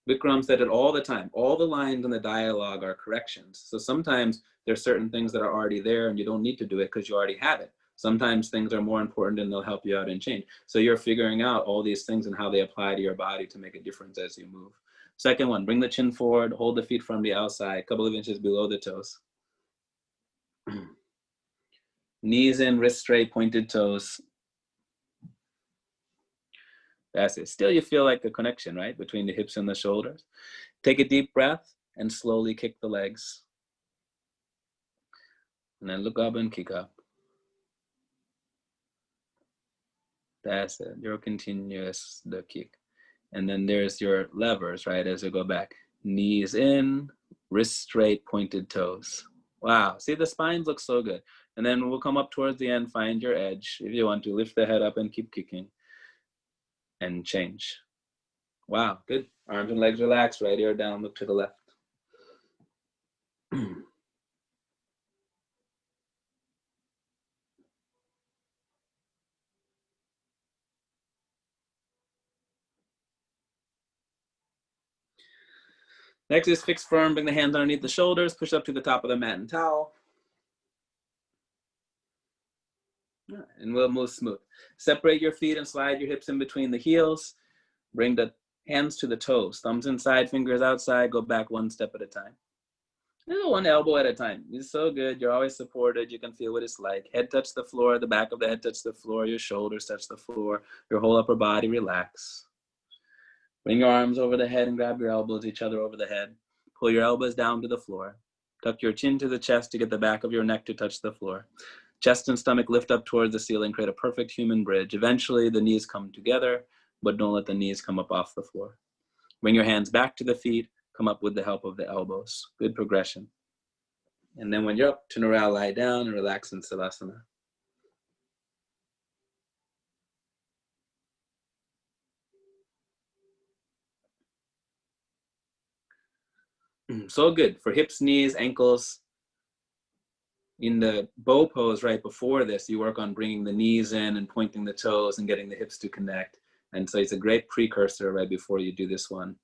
Bikram said it all the time. All the lines in the dialogue are corrections. So sometimes there's certain things that are already there and you don't need to do it because you already have it. Sometimes things are more important and they'll help you out and change. So you're figuring out all these things and how they apply to your body to make a difference as you move. Second one, bring the chin forward, hold the feet from the outside, a couple of inches below the toes. Knees in, wrist straight, pointed toes. That's it. Still, you feel like a connection, right? Between the hips and the shoulders. Take a deep breath and slowly kick the legs. And then look up and kick up. That's it. Your continuous, the kick. And then there's your levers, right? As you go back. Knees in, wrist straight, pointed toes. Wow. See, the spines look so good. And then we'll come up towards the end, find your edge. If you want to, lift the head up and keep kicking. And change. Wow, good. Arms and legs relaxed, right ear down, look to the left. Next is fix firm, bring the hands underneath the shoulders, push up to the top of the mat and towel. And we'll move smooth. Separate your feet and slide your hips in between the heels. Bring the hands to the toes, thumbs inside, fingers outside, go back one step at a time. One elbow at a time. It's so good. You're always supported. You can feel what it's like. Head touch the floor, the back of the head touch the floor, your shoulders touch the floor, your whole upper body relax. Bring your arms over the head and grab your elbows each other over the head. Pull your elbows down to the floor. Tuck your chin to the chest to get the back of your neck to touch the floor. Chest and stomach lift up towards the ceiling, create a perfect human bridge. Eventually, the knees come together, but don't let the knees come up off the floor. Bring your hands back to the feet. Come up with the help of the elbows. Good progression. And then when you're up, turn around, lie down, and relax in Salasana. So good for hips, knees, ankles. In the bow pose right before this, you work on bringing the knees in and pointing the toes and getting the hips to connect. And so it's a great precursor right before you do this one.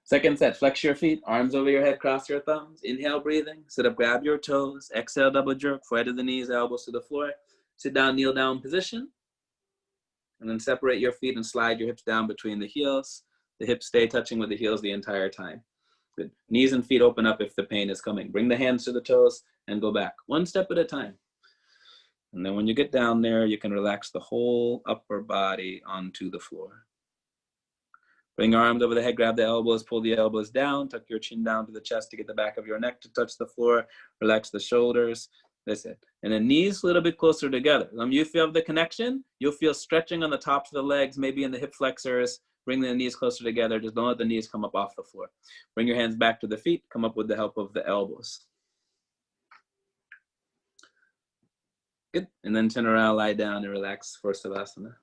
Second set, flex your feet, arms over your head, cross your thumbs. Inhale, breathing. Sit up, grab your toes. Exhale, double jerk, forehead to the knees, elbows to the floor. Sit down, kneel down position. And then separate your feet and slide your hips down between the heels. The hips stay touching with the heels the entire time. Good. Knees and feet open up if the pain is coming. Bring the hands to the toes and go back, one step at a time. And then when you get down there, you can relax the whole upper body onto the floor. Bring your arms over the head, grab the elbows, pull the elbows down, tuck your chin down to the chest to get the back of your neck to touch the floor, relax the shoulders. That's it. And then knees a little bit closer together. You feel the connection, you'll feel stretching on the tops of the legs, maybe in the hip flexors. Bring the knees closer together. Just don't let the knees come up off the floor. Bring your hands back to the feet. Come up with the help of the elbows. Good. And then turn around, lie down, and relax for Savasana.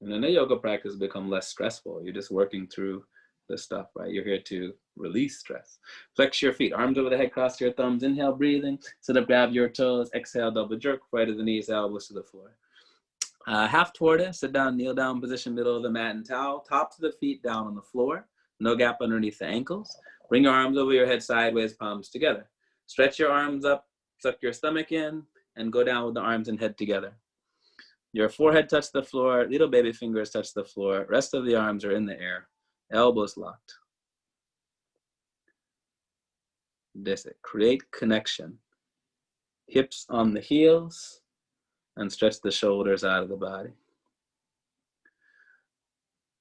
And then the yoga practice become less stressful. You're just working through the stuff, right? You're here to release stress. Flex your feet, arms over the head, cross your thumbs. Inhale, breathing. Sit up, grab your toes. Exhale, double jerk, right of the knees, elbows to the floor. Half tortoise, sit down, kneel down position, middle of the mat and towel. Tops of the feet down on the floor. No gap underneath the ankles. Bring your arms over your head sideways, palms together. Stretch your arms up, suck your stomach in, and go down with the arms and head together. Your forehead touch the floor, little baby fingers touch the floor. Rest of the arms are in the air, elbows locked. That's it. Create connection. hips on the heels, and stretch the shoulders out of the body.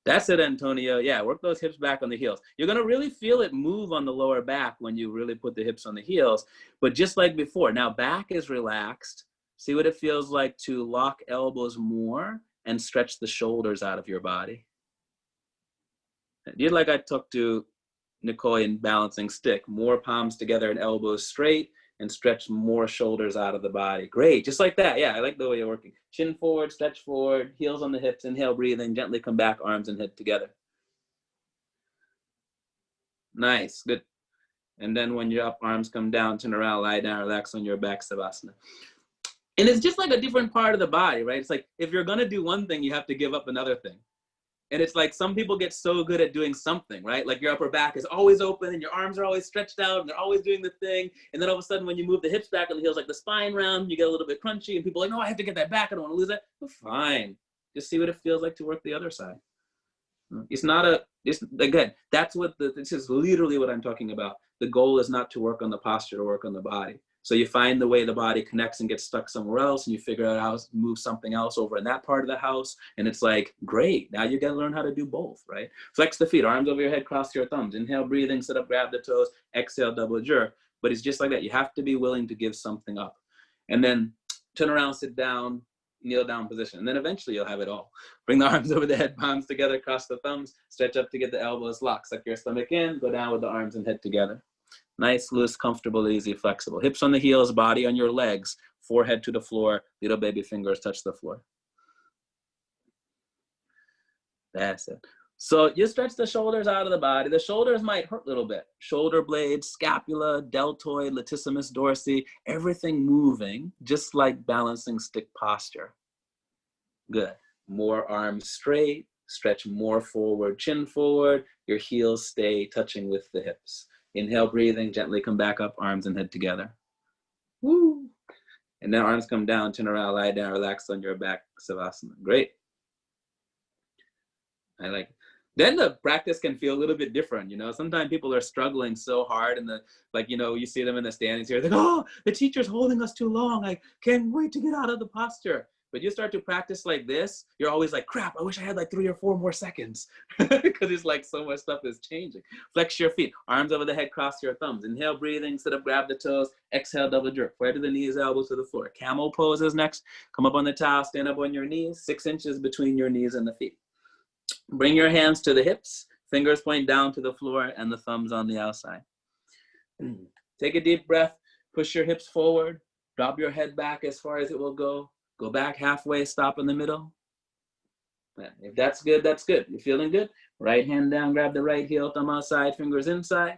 That's it, Antonio. Yeah, work those hips back on the heels. You're going to really feel it move on the lower back when you really put the hips on the heels. But just like before, now back is relaxed. See what it feels like to lock elbows more and stretch the shoulders out of your body. Just like I talked to Nicole in balancing stick, more palms together and elbows straight, and stretch more shoulders out of the body. Great, just like that. Yeah, I like the way you're working. Chin forward, stretch forward, heels on the hips, inhale, breathing, gently come back, arms and head together. Nice, good. And then when you're up, arms come down, turn around, lie down, relax on your back, Savasana. And it's just like a different part of the body, right? It's like if you're gonna do one thing, you have to give up another thing. And it's like some people get so good at doing something, right? Like your upper back is always open and your arms are always stretched out and they're always doing the thing. And then all of a sudden when you move the hips back and the heels, like the spine round, you get a little bit crunchy and people are like, no, I have to get that back. I don't want to lose that. Well, fine. Just see what it feels like to work the other side. It's not again, this is literally what I'm talking about. The goal is not to work on the posture, to work on the body. So you find the way the body connects and gets stuck somewhere else, and you figure out how to move something else over in that part of the house. And it's like, great, now you gotta learn how to do both, right? Flex the feet, arms over your head, cross your thumbs. Inhale, breathing, sit up, grab the toes, exhale, double jerk. But it's just like that. You have to be willing to give something up. And then turn around, sit down, kneel down position. And then eventually you'll have it all. Bring the arms over the head, palms together, cross the thumbs, stretch up to get the elbows locked. Suck your stomach in, go down with the arms and head together. Nice, loose, comfortable, easy, flexible. Hips on the heels, body on your legs, forehead to the floor, little baby fingers touch the floor. That's it. So you stretch the shoulders out of the body. The shoulders might hurt a little bit. Shoulder blades, scapula, deltoid, latissimus dorsi, everything moving, just like balancing stick posture. Good. More arms straight, stretch more forward, chin forward. Your heels stay touching with the hips. Inhale, breathing, gently come back up, arms and head together. Woo! And then arms come down, turn around, lie down, relax on your back, Savasana. Great. I like it. Then the practice can feel a little bit different, you know. Sometimes people are struggling so hard and you see them in the standings here, like, oh, the teacher's holding us too long. I can't wait to get out of the posture. But you start to practice like this, you're always like, crap, I wish I had like 3 or 4 more seconds because it's like so much stuff is changing. Flex your feet, arms over the head, cross your thumbs. Inhale, breathing, sit up, grab the toes. Exhale, double jerk. Forehead to the knees, elbows to the floor. Camel Pose is next. Come up on the towel, stand up on your knees, 6 inches between your knees and the feet. Bring your hands to the hips, fingers point down to the floor and the thumbs on the outside. Take a deep breath, push your hips forward, drop your head back as far as it will go. Go back halfway, stop in the middle. If that's good, that's good. You're feeling good? Right hand down, grab the right heel, thumb outside, fingers inside.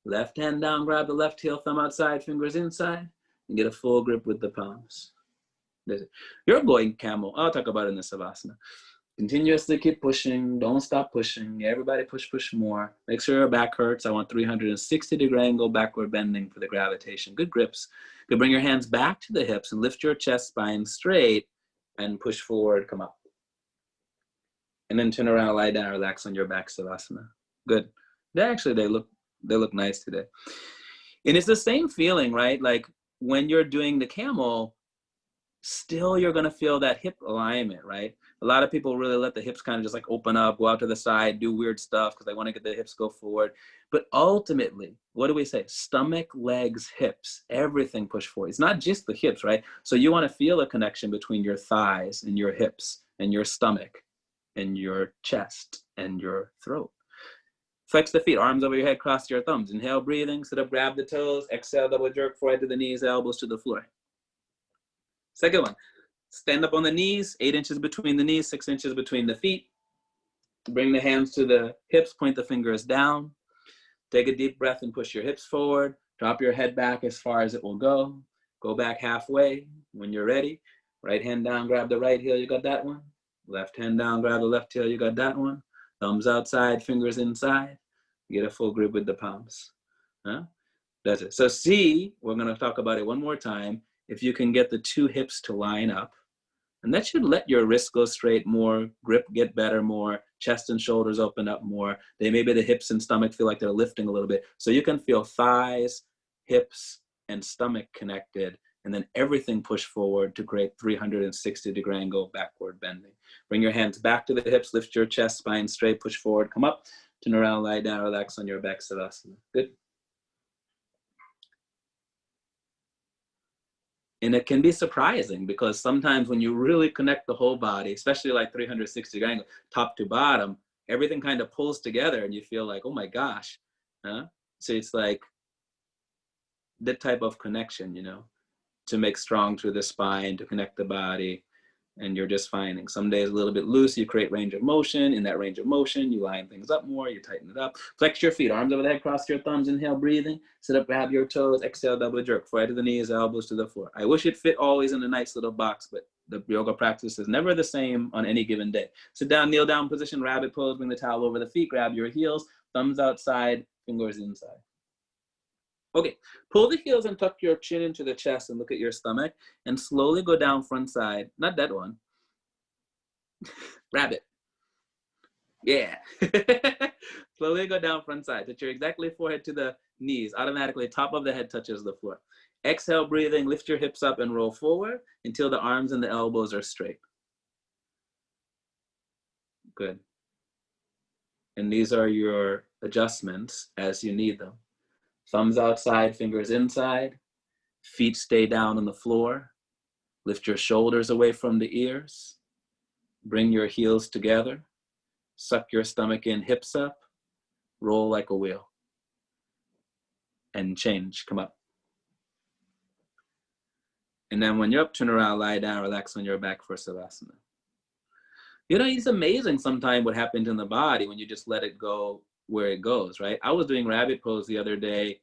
Left hand down, grab the left heel, thumb outside, fingers inside. And get a full grip with the palms. You're going camel. I'll talk about it in the Savasana. Continuously keep pushing. Don't stop pushing. Everybody push, push more. Make sure your back hurts. I want 360-degree angle backward bending for the gravitation. Good grips. You bring your hands back to the hips and lift your chest, spine straight, and push forward, come up. And then turn around, lie down, relax on your back, Savasana. Good. They look nice today. And it's the same feeling, right? Like when you're doing the camel, still you're gonna feel that hip alignment, right? A lot of people really let the hips kind of just like open up, go out to the side, do weird stuff because they want to get the hips go forward. But ultimately, what do we say? Stomach, legs, hips, everything push forward. It's not just the hips, right? So you want to feel a connection between your thighs and your hips and your stomach and your chest and your throat. Flex the feet, arms over your head, cross your thumbs. Inhale, breathing, sit up, grab the toes. Exhale, double jerk, forehead to the knees, elbows to the floor. Second one. Stand up on the knees, 8 inches between the knees, 6 inches between the feet. Bring the hands to the hips, point the fingers down. Take a deep breath and push your hips forward. Drop your head back as far as it will go. Go back halfway when you're ready. Right hand down, grab the right heel, you got that one. Left hand down, grab the left heel, you got that one. Thumbs outside, fingers inside. Get a full grip with the palms. Huh? That's it. So C, we're gonna talk about it one more time. If you can get the 2 hips to line up, and that should let your wrists go straight more, grip get better more, chest and shoulders open up more. Maybe the hips and stomach feel like they're lifting a little bit. So you can feel thighs, hips, and stomach connected and then everything push forward to create 360-degree angle backward bending. Bring your hands back to the hips, lift your chest, spine straight, push forward, come up, turn around, lie down, relax on your back, Savasana. Good. And it can be surprising because sometimes when you really connect the whole body, especially like 360-degree angle, top to bottom, everything kind of pulls together and you feel like, oh my gosh. Huh? So it's like that type of connection, you know, to make strong through the spine, to connect the body, and you're just finding some days a little bit loose, you create range of motion. In that range of motion, you line things up more, you tighten it up. Flex your feet, arms over the head, cross your thumbs, inhale, breathing. Sit up, grab your toes, exhale, double jerk, forehead to the knees, elbows to the floor. I wish it fit always in a nice little box, but the yoga practice is never the same on any given day. Sit down, kneel down position, rabbit pose, bring the towel over the feet, grab your heels, thumbs outside, fingers inside. Okay, pull the heels and tuck your chin into the chest and look at your stomach and slowly go down front side. Not that one. Rabbit. Yeah. Slowly go down front side. Touch your exactly forehead to the knees. Automatically top of the head touches the floor. Exhale, breathing, lift your hips up and roll forward until the arms and the elbows are straight. Good. And these are your adjustments as you need them. Thumbs outside, fingers inside. Feet stay down on the floor. Lift your shoulders away from the ears. Bring your heels together. Suck your stomach in, hips up. Roll like a wheel. And change, come up. And then when you're up, turn around, lie down, relax on your back for Savasana. You know, it's amazing sometimes what happens in the body when you just let it go where it goes, right? I was doing rabbit pose the other day,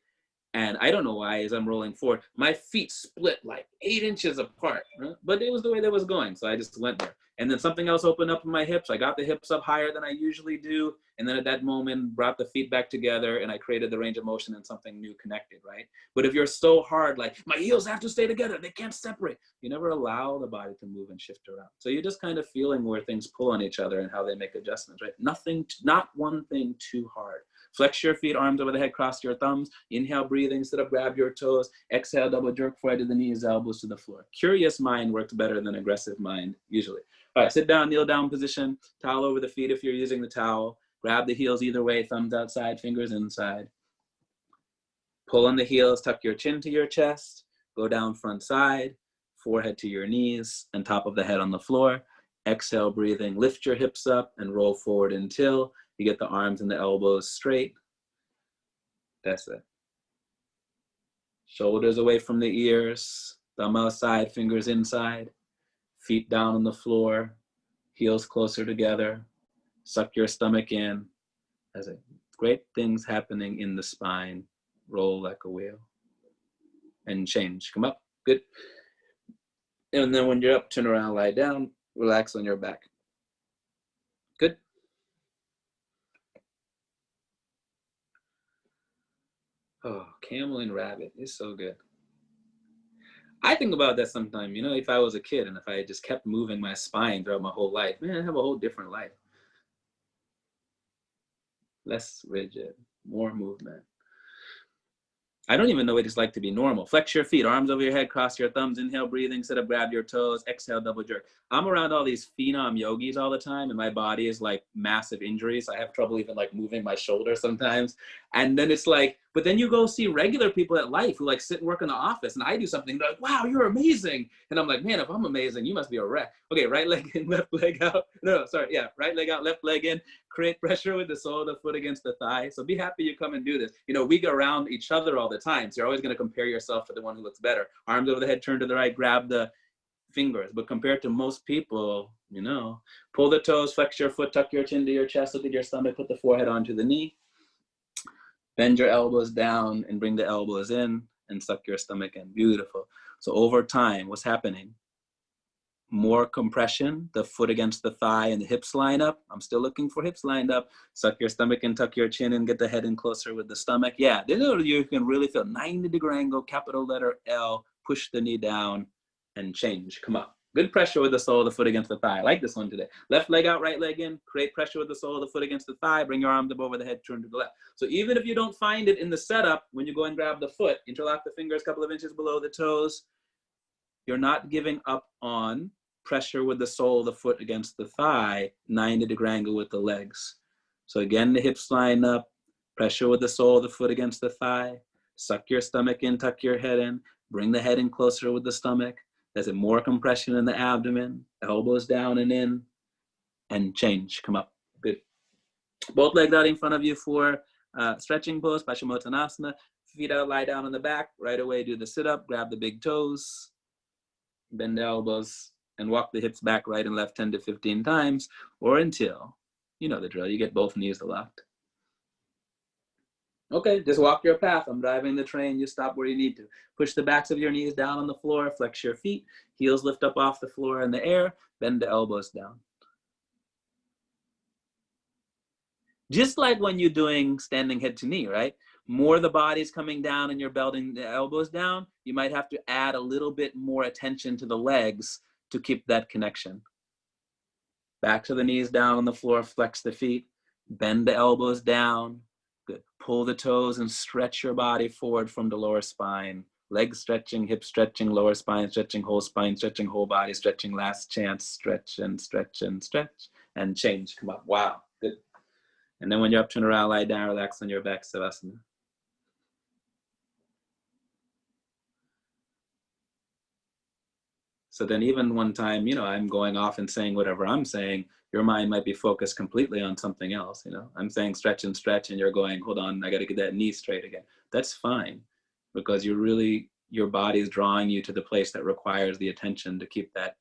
and I don't know why, as I'm rolling forward, my feet split like 8 inches apart, right? But it was the way that was going, so I just went there. And then something else opened up in my hips. I got the hips up higher than I usually do. And then at that moment, brought the feet back together and I created the range of motion and something new connected, right? But if you're so hard, like my heels have to stay together, they can't separate. You never allow the body to move and shift around. So you're just kind of feeling where things pull on each other and how they make adjustments, right? Not one thing too hard. Flex your feet, arms over the head, cross your thumbs. Inhale, breathing, sit up, grab your toes. Exhale, double jerk, forehead to the knees, elbows to the floor. Curious mind works better than aggressive mind, usually. All right, sit down, kneel down position, towel over the feet if you're using the towel. Grab the heels either way, thumbs outside, fingers inside. Pull on the heels, tuck your chin to your chest, go down front side, forehead to your knees, and top of the head on the floor. Exhale, breathing, lift your hips up and roll forward until you get the arms and the elbows straight. That's it. Shoulders away from the ears, thumb outside, fingers inside. Feet down on the floor, heels closer together. Suck your stomach in. As it, great things happening in the spine. Roll like a wheel. And change. Come up. Good. And then when you're up, turn around, lie down. Relax on your back. Good. Oh, camel and rabbit is so good. I think about that sometimes, you know, if I was a kid and if I just kept moving my spine throughout my whole life, man, I'd have a whole different life. Less rigid, more movement. I don't even know what it's like to be normal. Flex your feet, arms over your head, cross your thumbs, inhale, breathing, sit up, grab your toes, exhale, double jerk. I'm around all these phenom yogis all the time and my body is like massive injuries. I have trouble even like moving my shoulder sometimes. And then it's like, but then you go see regular people at life who like sit and work in the office and I do something, they're like, wow, you're amazing. And I'm like, man, if I'm amazing, you must be a wreck. Okay, right leg in, left leg out. No, sorry, yeah, right leg out, left leg in. Create pressure with the sole of the foot against the thigh. So be happy you come and do this. You know, we go around each other all the time. So you're always going to compare yourself to the one who looks better. Arms over the head, turn to the right, grab the fingers. But compared to most people, you know, pull the toes, flex your foot, tuck your chin to your chest, look at your stomach, put the forehead onto the knee. Bend your elbows down and bring the elbows in and suck your stomach in. Beautiful. So over time, what's happening? More compression, the foot against the thigh and the hips line up. I'm still looking for hips lined up. Suck your stomach and tuck your chin and get the head in closer with the stomach. Yeah, this is where you can really feel 90-degree angle, capital letter L, push the knee down and change. Come on. Good pressure with the sole of the foot against the thigh. I like this one today. Left leg out, right leg in. Create pressure with the sole of the foot against the thigh. Bring your arms up over the head, turn to the left. So even if you don't find it in the setup, when you go and grab the foot, interlock the fingers a couple of inches below the toes. you're not giving up on pressure with the sole of the foot against the thigh, 90-degree angle with the legs. So again, the hips line up, pressure with the sole of the foot against the thigh, suck your stomach in, tuck your head in, bring the head in closer with the stomach. There's more compression in the abdomen, elbows down and in, and change, come up, good. Both legs out in front of you for stretching pose, Paschimottanasana. Feet out, lie down on the back, right away do the sit up, grab the big toes, bend the elbows, and walk the hips back right and left 10 to 15 times, or until, you know the drill, you get both knees locked. Okay, just walk your path. I'm driving the train, you stop where you need to. Push the backs of your knees down on the floor, flex your feet, heels lift up off the floor in the air, bend the elbows down. Just like when you're doing standing head to knee, right? More the body's coming down and you're belting the elbows down, you might have to add a little bit more attention to the legs to keep that connection. Back to the knees down on the floor, flex the feet, bend the elbows down. Good. Pull the toes and stretch your body forward from the lower spine. Legs stretching, hips stretching, lower spine stretching, whole body stretching, last chance, stretch and stretch and stretch, and change. Come up. Wow. Good. And then when you're up, turn around, lie down, relax on your back, Savasana. So then even one time, you know, I'm going off and saying whatever I'm saying, your mind might be focused completely on something else, you know. I'm saying stretch and stretch and you're going, hold on, I got to get that knee straight again. That's fine, because you're really, your body's drawing you to the place that requires the attention to keep that,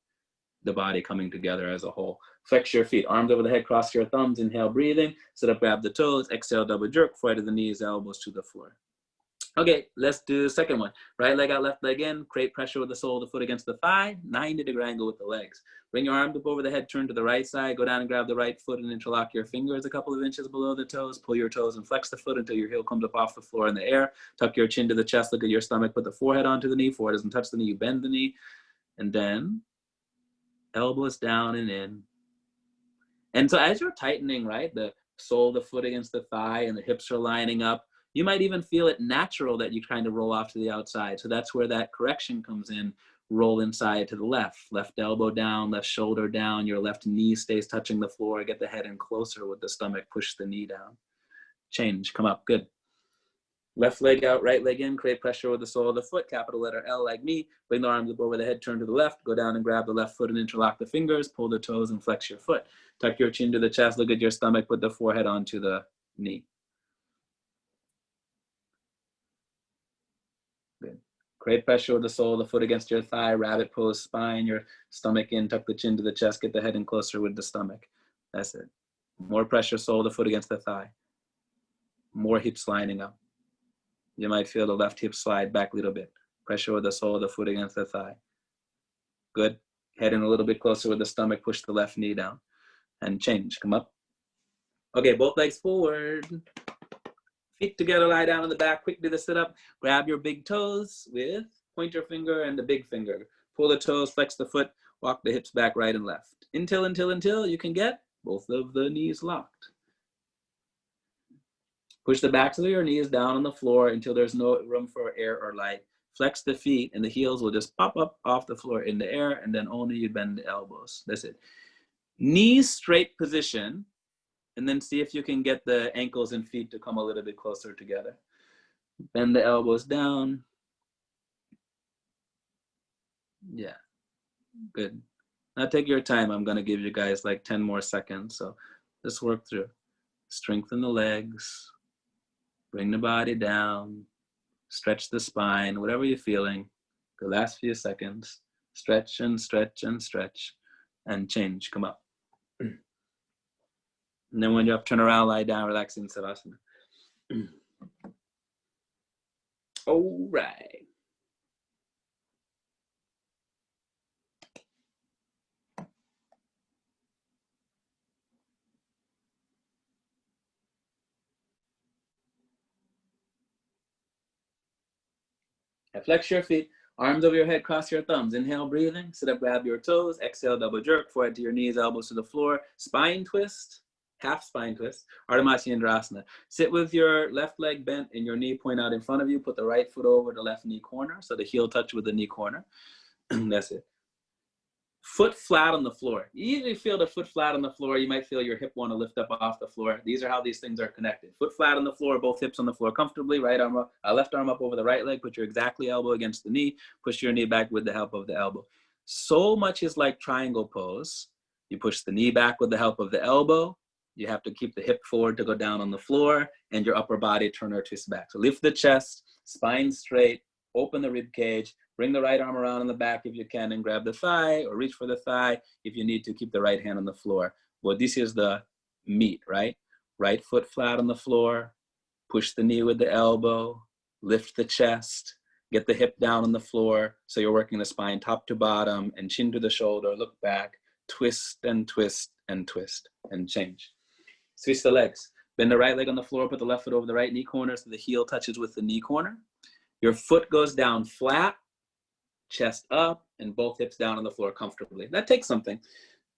the body coming together as a whole. Flex your feet, arms over the head, cross your thumbs, inhale, breathing, sit up, grab the toes, exhale, double jerk, forehead to the knees, elbows to the floor. Okay, let's do the second one. Right leg out, left leg in, create pressure with the sole of the foot against the thigh, 90-degree angle with the legs. Bring your arms up over the head, turn to the right side, go down and grab the right foot and interlock your fingers a couple of inches below the toes, pull your toes and flex the foot until your heel comes up off the floor in the air, tuck your chin to the chest, look at your stomach, put the forehead onto the knee, forehead doesn't touch the knee, you bend the knee, and then elbows down and in. And so as you're tightening, right, the sole of the foot against the thigh and the hips are lining up, you might even feel it natural that you kind of roll off to the outside. So that's where that correction comes in. Roll inside to the left elbow down, left shoulder down, your left knee stays touching the floor, get the head in closer with the stomach, push the knee down. Change, come up, good. Left leg out, right leg in, create pressure with the sole of the foot, capital letter L like me, bring the arms up over the head, turn to the left, go down and grab the left foot and interlock the fingers, pull the toes and flex your foot. Tuck your chin to the chest, look at your stomach, put the forehead onto the knee. Good. Create pressure with the sole of the foot against your thigh, rabbit pose, spine, your stomach in, tuck the chin to the chest, get the head in closer with the stomach. That's it. More pressure, sole of the foot against the thigh. More hips lining up. You might feel the left hip slide back a little bit. Pressure with the sole of the foot against the thigh. Good. Head in a little bit closer with the stomach, push the left knee down. And change, come up. Okay, both legs forward. Feet together, lie down on the back, quickly the sit up. Grab your big toes with pointer finger and the big finger. Pull the toes, flex the foot, walk the hips back right and left. Until you can get both of the knees locked. Push the backs of your knees down on the floor until there's no room for air or light. Flex the feet and the heels will just pop up off the floor in the air, and then only you bend the elbows. That's it. Knees straight position. And then see if you can get the ankles and feet to come a little bit closer together. Bend the elbows down. Yeah, good. Now take your time. I'm gonna give you guys like 10 more seconds. So just work through. Strengthen the legs. Bring the body down. Stretch the spine, whatever you're feeling. The last few seconds. Stretch and stretch and stretch. And change, come up. And then when you're up, turn around, lie down, relax in Savasana. All right. Now flex your feet, arms over your head, cross your thumbs. Inhale, breathing. Sit up, grab your toes. Exhale, double jerk, forehead to your knees, elbows to the floor. Spine twist. Half spine twist, Ardha Matsyendrasana. Sit with your left leg bent and your knee point out in front of you. Put the right foot over the left knee corner, so the heel touch with the knee corner. That's it. Foot flat on the floor. You usually feel the foot flat on the floor. You might feel your hip want to lift up off the floor. These are how these things are connected. Foot flat on the floor, both hips on the floor comfortably. Right arm up, left arm up over the right leg. Put your exactly elbow against the knee. Push your knee back with the help of the elbow. So much is like triangle pose. You push the knee back with the help of the elbow. You have to keep the hip forward to go down on the floor, and your upper body turn or twist back. So lift the chest, spine straight, open the rib cage. Bring the right arm around in the back if you can and grab the thigh, or reach for the thigh. If you need to, keep the right hand on the floor. Well, this is the meat, right? Right foot flat on the floor, push the knee with the elbow, lift the chest, get the hip down on the floor. So you're working the spine top to bottom and chin to the shoulder, look back, twist and twist and twist and change. Switch the legs. Bend the right leg on the floor, put the left foot over the right knee corner so the heel touches with the knee corner. Your foot goes down flat, chest up, and both hips down on the floor comfortably. That takes something.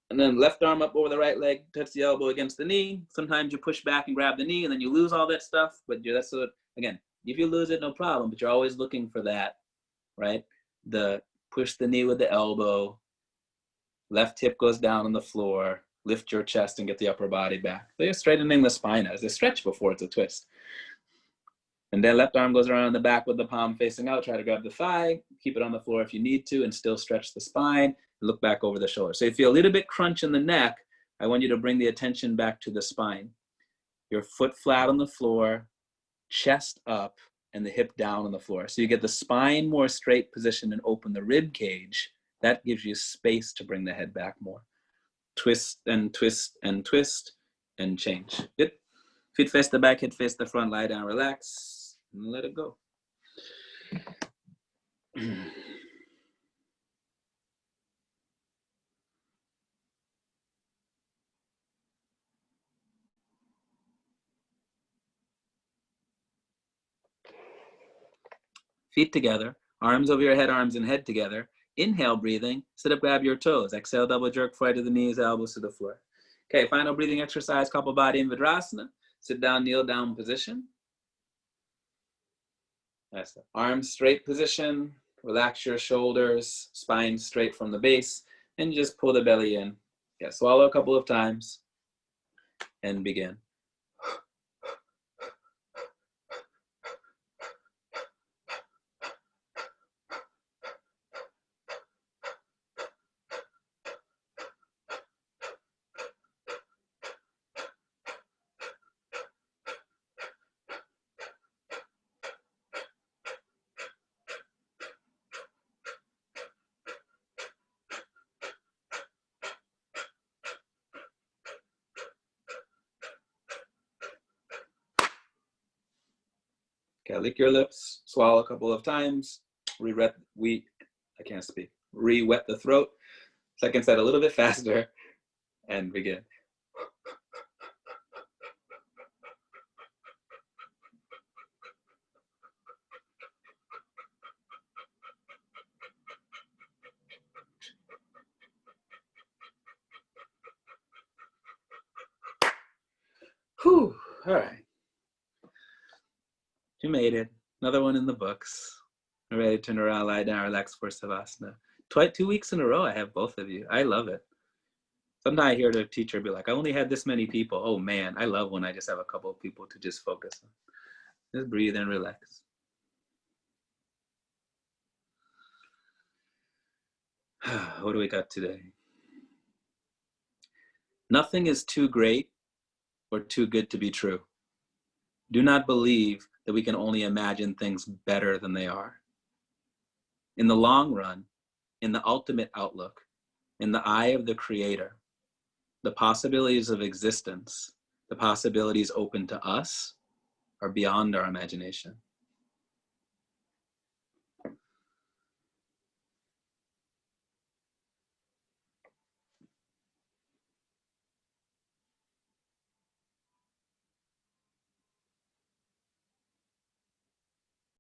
And then left arm up over the right leg, touch the elbow against the knee. Sometimes you push back and grab the knee, and then you lose all that stuff. But that's so, again, if you lose it, no problem. But you're always looking for that, right? The push the knee with the elbow, left hip goes down on the floor, lift your chest and get the upper body back. So you're straightening the spine as a stretch before it's a twist. And then left arm goes around the back with the palm facing out. Try to grab the thigh, keep it on the floor if you need to, and still stretch the spine. Look back over the shoulder. So if you feel a little bit crunch in the neck, I want you to bring the attention back to the spine. Your foot flat on the floor, chest up, and the hip down on the floor. So you get the spine more straight position and open the rib cage. That gives you space to bring the head back more. Twist and twist and twist and change. Good. Feet face the back, head face the front, lie down, relax, and let it go. Feet together, arms over your head, arms and head together. Inhale, breathing, sit up, grab your toes. Exhale, double jerk, forward to the knees, elbows to the floor. Okay, final breathing exercise, couple body in Vidrasana. Sit down, kneel down position. That's the arms straight position. Relax your shoulders, spine straight from the base, and just pull the belly in. Yeah, swallow a couple of times and begin. Okay, lick your lips, swallow a couple of times, re-wet the throat. Second set a little bit faster, and begin. Whew, all right. You made it. Another one in the books. All right, turn around, lie down, relax for Savasana. 2 weeks in a row, I have both of you. I love it. Sometimes I hear the teacher be like, I only had this many people. Oh man, I love when I just have a couple of people to just focus on. Just breathe and relax. What do we got today? Nothing is too great or too good to be true. Do not believe that we can only imagine things better than they are. In the long run, in the ultimate outlook, in the eye of the Creator, the possibilities of existence, the possibilities open to us are beyond our imagination.